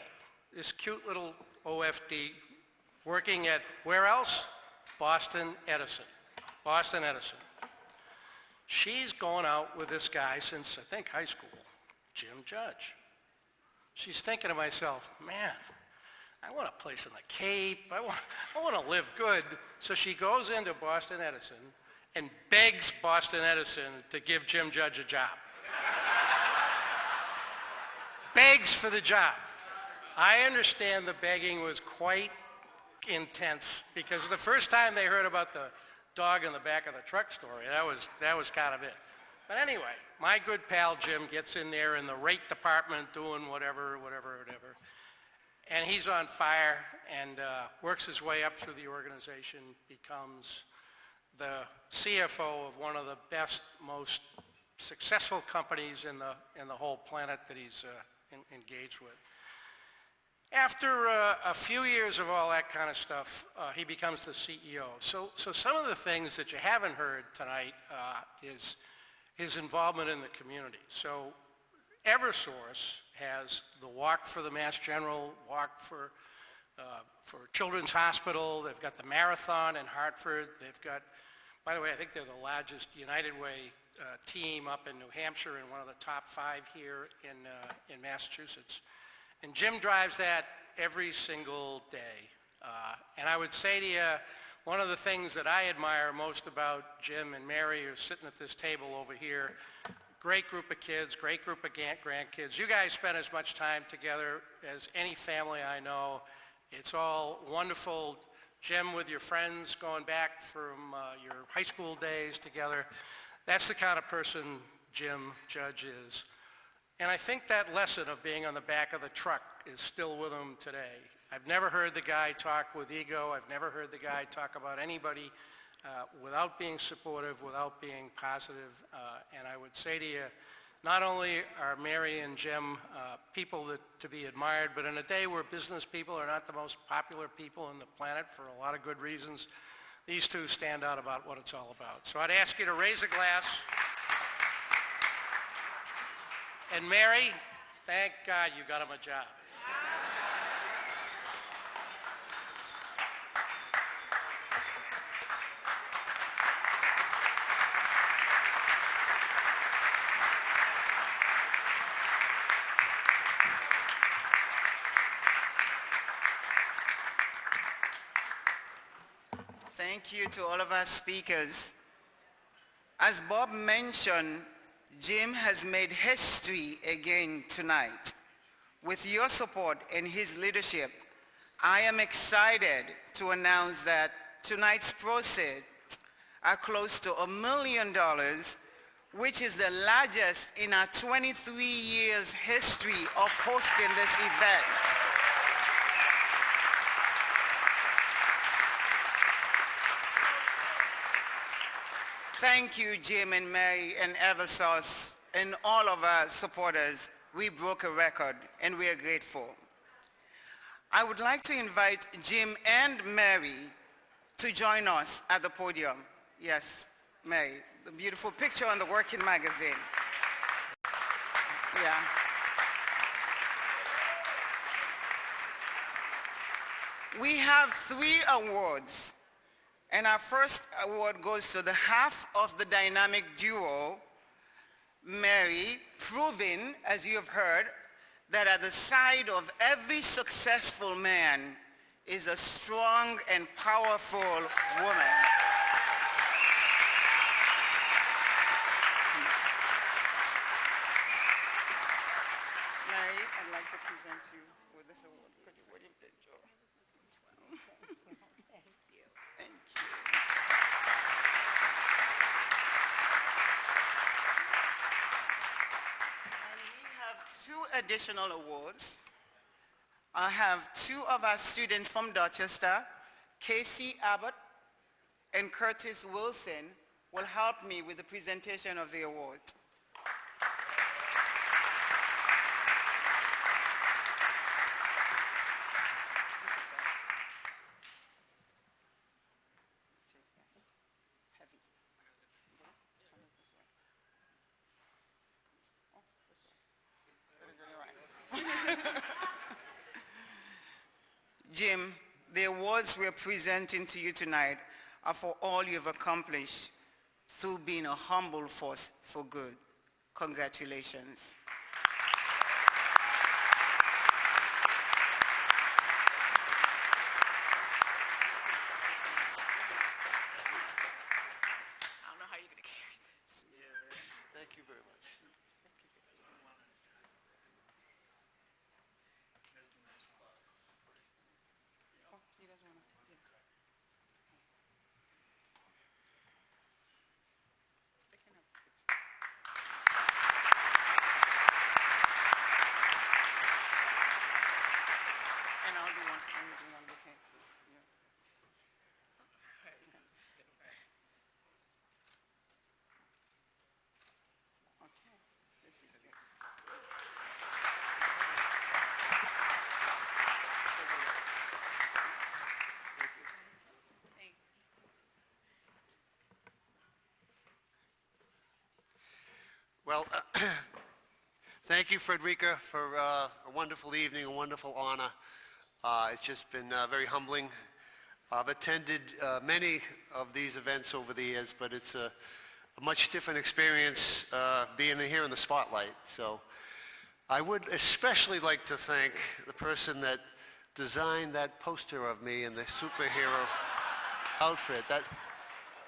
this cute little OFD working at, where else? Boston Edison. Boston Edison. She's gone out with this guy since, I think, high school, Jim Judge. She's thinking to myself, man, I want a place in the Cape. I want to live good. So she goes into Boston Edison and begs Boston Edison to give Jim Judge a job. Begs for the job. I understand the begging was quite intense because the first time they heard about the dog in the back of the truck story, that was kind of it. But anyway, my good pal Jim gets in there in the rate department doing whatever. And he's on fire and works his way up through the organization, becomes the CFO of one of the best, most successful companies in the whole planet that he's engaged with. After a few years of all that kind of stuff, he becomes the CEO. So some of the things that you haven't heard tonight is his involvement in the community. So Eversource has the Walk for the Mass General, Walk for Children's Hospital. They've got the Marathon in Hartford. They've got, by the way, I think they're the largest United Way team up in New Hampshire and one of the top 5 here in Massachusetts. And Jim drives that every single day. And I would say to you, one of the things that I admire most about Jim and Mary, who's sitting at this table over here, great group of kids, great group of grandkids. You guys spend as much time together as any family I know. It's all wonderful. Jim, with your friends going back from your high school days together. That's the kind of person Jim Judge is. And I think that lesson of being on the back of the truck is still with him today. I've never heard the guy talk with ego. I've never heard the guy talk about anybody without being supportive, without being positive. And I would say to you, not only are Mary and Jim people to be admired, but in a day where business people are not the most popular people on the planet for a lot of good reasons, these two stand out about what it's all about. So I'd ask you to raise a glass. And Mary, thank God you got him a job. Thank you to all of our speakers. As Bob mentioned, Jim has made history again tonight. With your support and his leadership, I am excited to announce that tonight's proceeds are close to $1 million, which is the largest in our 23 years history of hosting this event. Thank you, Jim and Mary and Eversource and all of our supporters. We broke a record and we are grateful. I would like to invite Jim and Mary to join us at the podium. Yes, Mary, the beautiful picture on the Working magazine. Yeah. We have 3 awards. And our first award goes to the half of the dynamic duo, Mary, proving, as you have heard, that at the side of every successful man is a strong and powerful woman. Mary, I'd like to present you with this award. Could you put your picture? Additional awards. I have 2 of our students from Dorchester, Casey Abbott and Curtis Wilson, will help me with the presentation of the award. Jim, the awards we're presenting to you tonight are for all you've accomplished through being a humble force for good. Congratulations. Thank you very much. And I'll do one. Let me do one. Okay. Yeah. Okay. This is it. Well, thank you, Frederica, for a wonderful evening, a wonderful honor. It's just been very humbling. I've attended many of these events over the years, but it's a much different experience being here in the spotlight. So I would especially like to thank the person that designed that poster of me in the superhero outfit.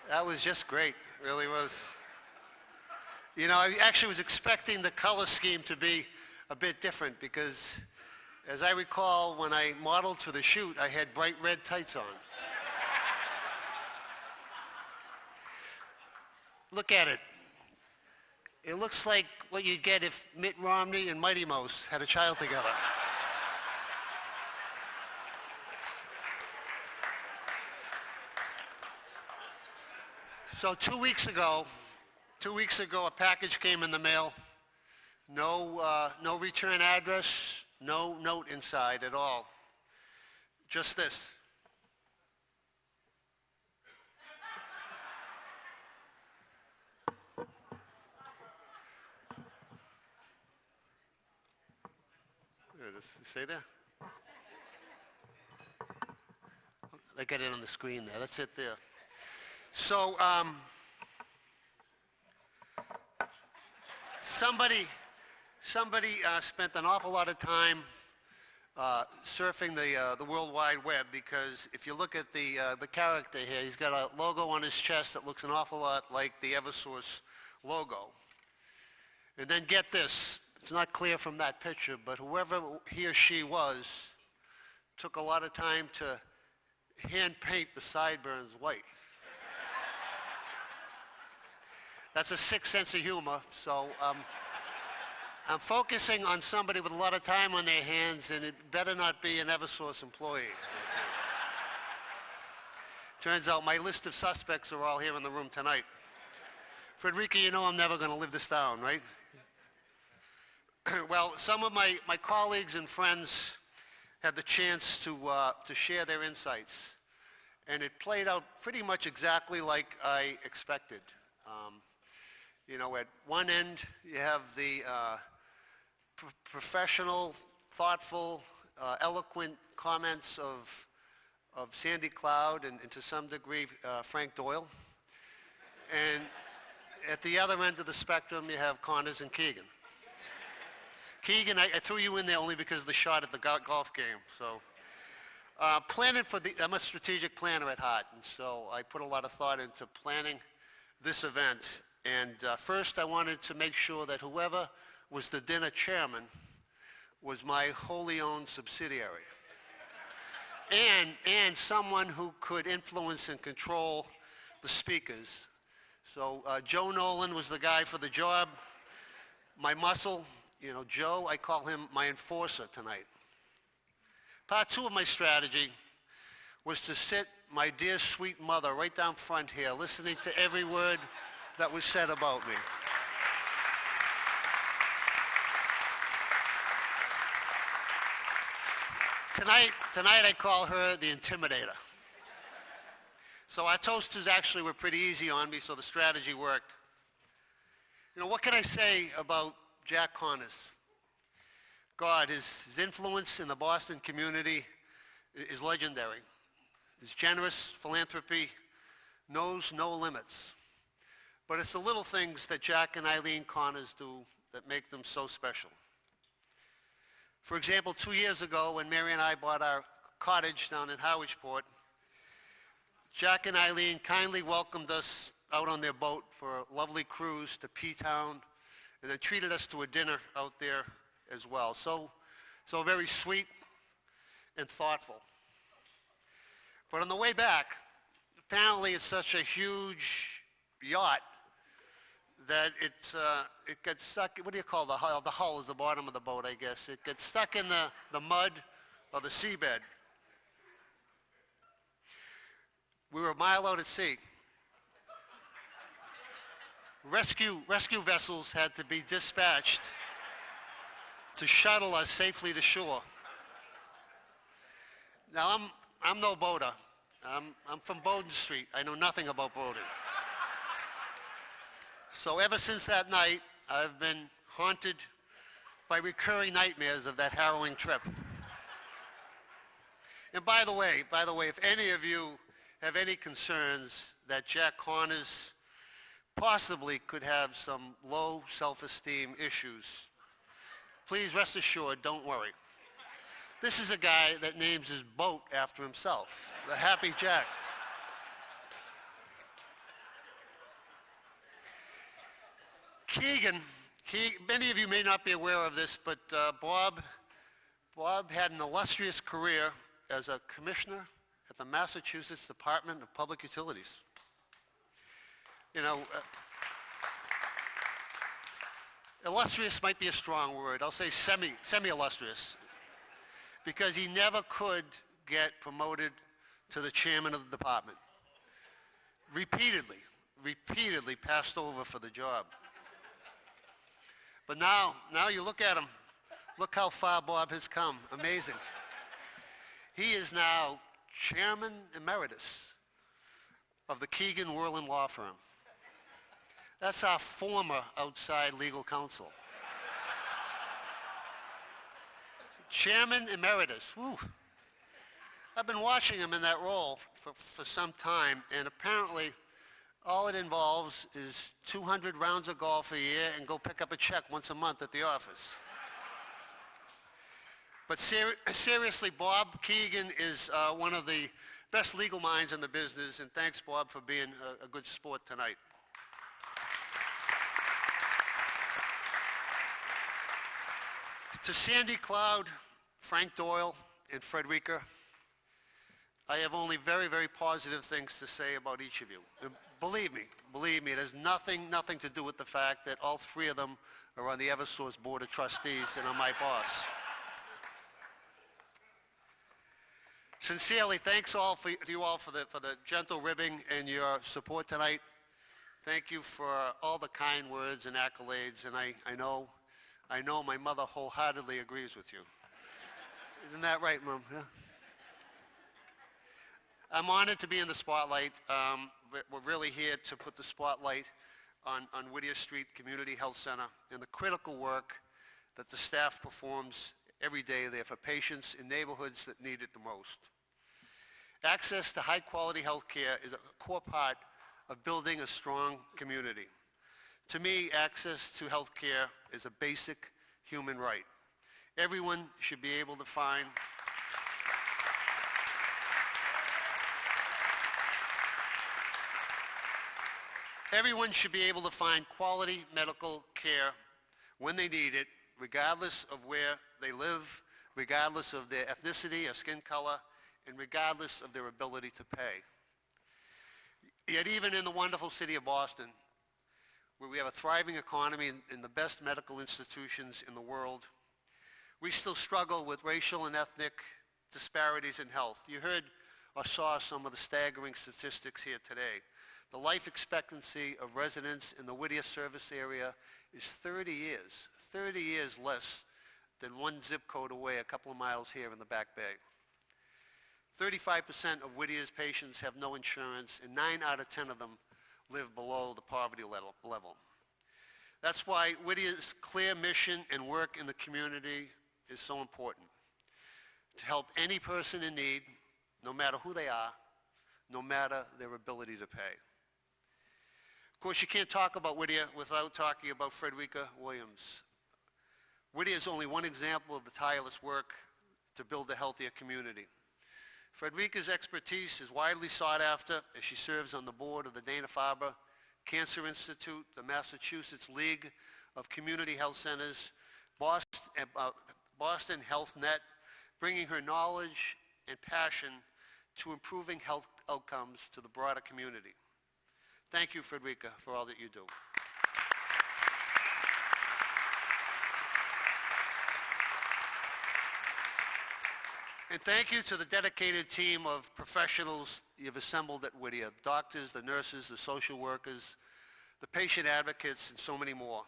That was just great, really was. You know, I actually was expecting the color scheme to be a bit different because, as I recall, when I modeled for the shoot, I had bright red tights on. Look at it. It looks like what you'd get if Mitt Romney and Mighty Mouse had a child together. So 2 weeks ago, a package came in the mail. No return address, no note inside at all. Just this. Does it say there? I got it on the screen there. That's it there. So, somebody spent an awful lot of time surfing the World Wide Web, because if you look at the character here, he's got a logo on his chest that looks an awful lot like the Eversource logo. And then get this, it's not clear from that picture, but whoever he or she was took a lot of time to hand paint the sideburns white. That's a sick sense of humor, so I'm focusing on somebody with a lot of time on their hands, and it better not be an Eversource employee. Turns out my list of suspects are all here in the room tonight. Frederica, you know I'm never going to live this down, right? Well, some of my colleagues and friends had the chance to share their insights, and it played out pretty much exactly like I expected. You know, at one end, you have the professional, thoughtful, eloquent comments of Sandy Cloud and to some degree Frank Doyle. And at the other end of the spectrum, you have Connors and Keegan. Keegan, I threw you in there only because of the shot at the golf game. So, I'm a strategic planner at heart, and so I put a lot of thought into planning this event. And first, I wanted to make sure that whoever was the dinner chairman was my wholly owned subsidiary, and someone who could influence and control the speakers. So Joe Nolan was the guy for the job. My muscle, you know, Joe, I call him my enforcer tonight. Part two of my strategy was to sit my dear sweet mother right down front here, listening to every word that was said about me. Tonight I call her the Intimidator. So our toasters actually were pretty easy on me, so the strategy worked. You know, what can I say about Jack Connors? God, his influence in the Boston community is legendary. His generous philanthropy knows no limits. But it's the little things that Jack and Eileen Connors do that make them so special. For example, 2 years ago when Mary and I bought our cottage down in Howardsport, Jack and Eileen kindly welcomed us out on their boat for a lovely cruise to P-Town, and then treated us to a dinner out there as well. So very sweet and thoughtful. But on the way back, apparently it's such a huge yacht that it gets stuck. What do you call the hull? The hull is the bottom of the boat, I guess. It gets stuck in the mud of the seabed. We were a mile out at sea. Rescue vessels had to be dispatched to shuttle us safely to shore. Now I'm no boater. I'm from Bowdoin Street. I know nothing about boating. So ever since that night, I've been haunted by recurring nightmares of that harrowing trip. And by the way, if any of you have any concerns that Jack Connors possibly could have some low self-esteem issues, please rest assured, don't worry. This is a guy that names his boat after himself, the Happy Jack. Keegan, many of you may not be aware of this, but Bob had an illustrious career as a commissioner at the Massachusetts Department of Public Utilities. You know, illustrious might be a strong word. I'll say semi-illustrious, because he never could get promoted to the chairman of the department. Repeatedly passed over for the job. But now you look at him. Look how far Bob has come. Amazing. He is now chairman emeritus of the Keegan Whirlin Law Firm. That's our former outside legal counsel. Chairman emeritus. Whew. I've been watching him in that role for some time, and apparently all it involves is 200 rounds of golf a year and go pick up a check once a month at the office. But seriously, Bob Keegan is one of the best legal minds in the business, and thanks, Bob, for being a good sport tonight. To Sandy Cloud, Frank Doyle, and Frederica, I have only very, very positive things to say about each of you. And believe me, it has nothing to do with the fact that all three of them are on the Eversource Board of Trustees and are my boss. Sincerely, thanks to you all for the gentle ribbing and your support tonight. Thank you for all the kind words and accolades, and I know my mother wholeheartedly agrees with you. Isn't that right, Mom? Yeah. I'm honored to be in the spotlight. We're really here to put the spotlight on Whittier Street Community Health Center and the critical work that the staff performs every day there for patients in neighborhoods that need it the most. Access to high-quality health care is a core part of building a strong community. To me, access to health care is a basic human right. Everyone should be able to find quality medical care when they need it, regardless of where they live, regardless of their ethnicity or skin color, and regardless of their ability to pay. Yet even in the wonderful city of Boston, where we have a thriving economy and the best medical institutions in the world, we still struggle with racial and ethnic disparities in health. You heard or saw some of the staggering statistics here today. The life expectancy of residents in the Whittier service area is 30 years less than one zip code away a couple of miles here in the Back Bay. 35% of Whittier's patients have no insurance, and 9 out of 10 of them live below the poverty level. That's why Whittier's clear mission and work in the community is so important. to help any person in need, no matter who they are, no matter their ability to pay. Of course, you can't talk about Whittier without talking about Frederica Williams. Whittier is only one example of the tireless work to build a healthier community. Frederica's expertise is widely sought after as she serves on the board of the Dana-Farber Cancer Institute, the Massachusetts League of Community Health Centers, Boston Health Net, bringing her knowledge and passion to improving health outcomes to the broader community. Thank you, Frederica, for all that you do. And thank you to the dedicated team of professionals you've assembled at Whittier, doctors, the nurses, the social workers, the patient advocates, and so many more.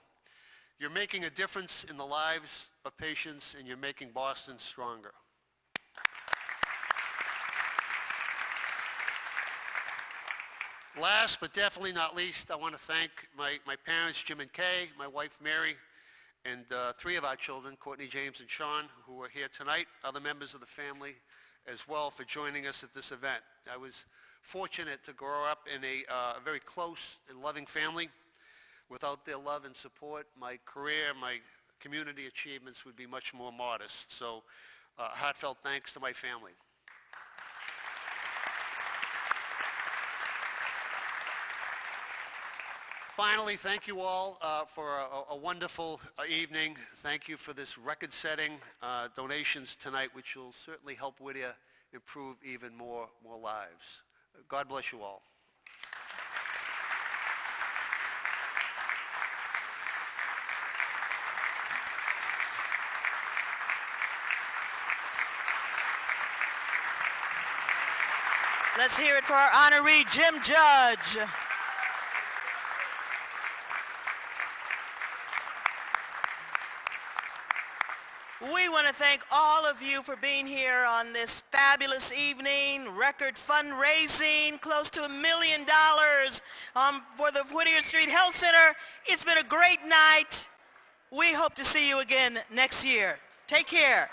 You're making a difference in the lives of patients, and you're making Boston stronger. Last but definitely not least, I want to thank my parents, Jim and Kay, my wife, Mary, and three of our children, Courtney, James, and Sean, who are here tonight, other members of the family as well, for joining us at this event. I was fortunate to grow up in a very close and loving family. Without their love and support, my career, my community achievements would be much more modest. So heartfelt thanks to my family. Finally, thank you all for a wonderful evening. Thank you for this record-setting donations tonight, which will certainly help Whittier improve even more lives. God bless you all. Let's hear it for our honoree, Jim Judge. We want to thank all of you for being here on this fabulous evening, record fundraising, close to $1 million for the Whittier Street Health Center. It's been a great night. We hope to see you again next year. Take care.